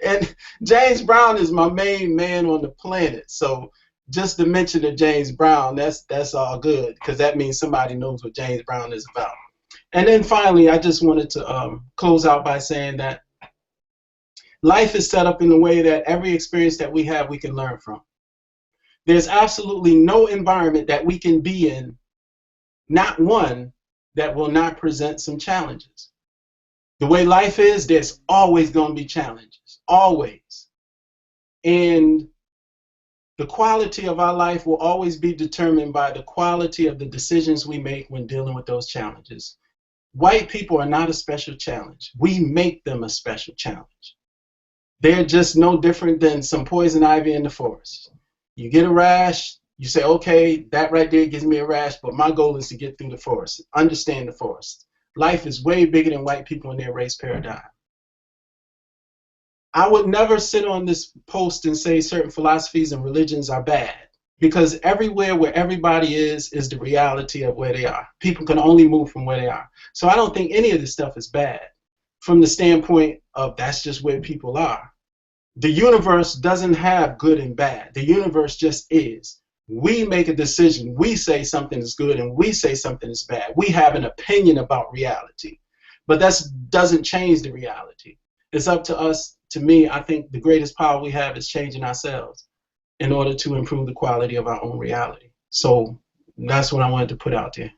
and James Brown is my main man on the planet. So just the mention of James Brown, that's all good, because that means somebody knows what James Brown is about. And then finally, I just wanted to close out by saying that life is set up in a way that every experience that we have, we can learn from. There's absolutely no environment that we can be in, not one, that will not present some challenges. The way life is, there's always going to be challenges, always. And the quality of our life will always be determined by the quality of the decisions we make when dealing with those challenges. White people are not a special challenge. We make them a special challenge. They're just no different than some poison ivy in the forest. You get a rash, you say, okay, that right there gives me a rash, but my goal is to get through the forest, understand the forest. Life is way bigger than white people in their race paradigm. I would never sit on this post and say certain philosophies and religions are bad, because everywhere where everybody is the reality of where they are. People can only move from where they are. So I don't think any of this stuff is bad from the standpoint of that's just where people are. The universe doesn't have good and bad. The universe just is. We make a decision. We say something is good and we say something is bad. We have an opinion about reality, but that doesn't change the reality. It's up to us. To me, I think the greatest power we have is changing ourselves in order to improve the quality of our own reality. So that's what I wanted to put out there.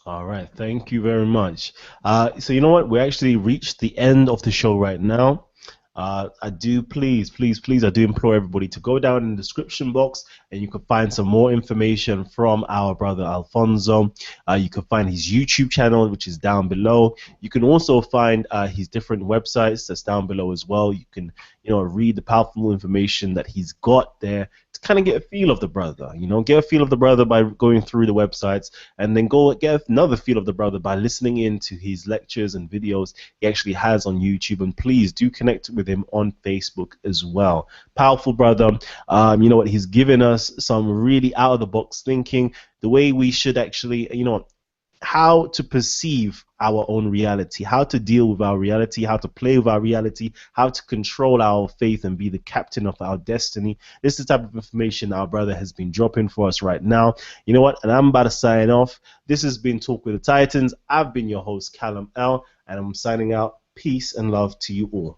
All right, thank you very much. So you know what? We actually reached the end of the show right now. I do please, I do implore everybody to go down in the description box and you can find some more information from our brother Alphonso. You can find his YouTube channel, which is down below. You can also find his different websites that's down below as well. You can, read the powerful information that he's got there to kind of get a feel of the brother. Get a feel of the brother by going through the websites, and then go get another feel of the brother by listening in to his lectures and videos he actually has on YouTube. And please do connect with him on Facebook as well. Powerful brother. You know what? He's given us some really out of the box thinking, the way we should actually, how to perceive our own reality, how to deal with our reality, how to play with our reality, how to control our faith and be the captain of our destiny. This is the type of information our brother has been dropping for us right now. You know what? And I'm about to sign off. This has been Talk with the Titans. I've been your host, Kalam L, and I'm signing out. Peace and love to you all.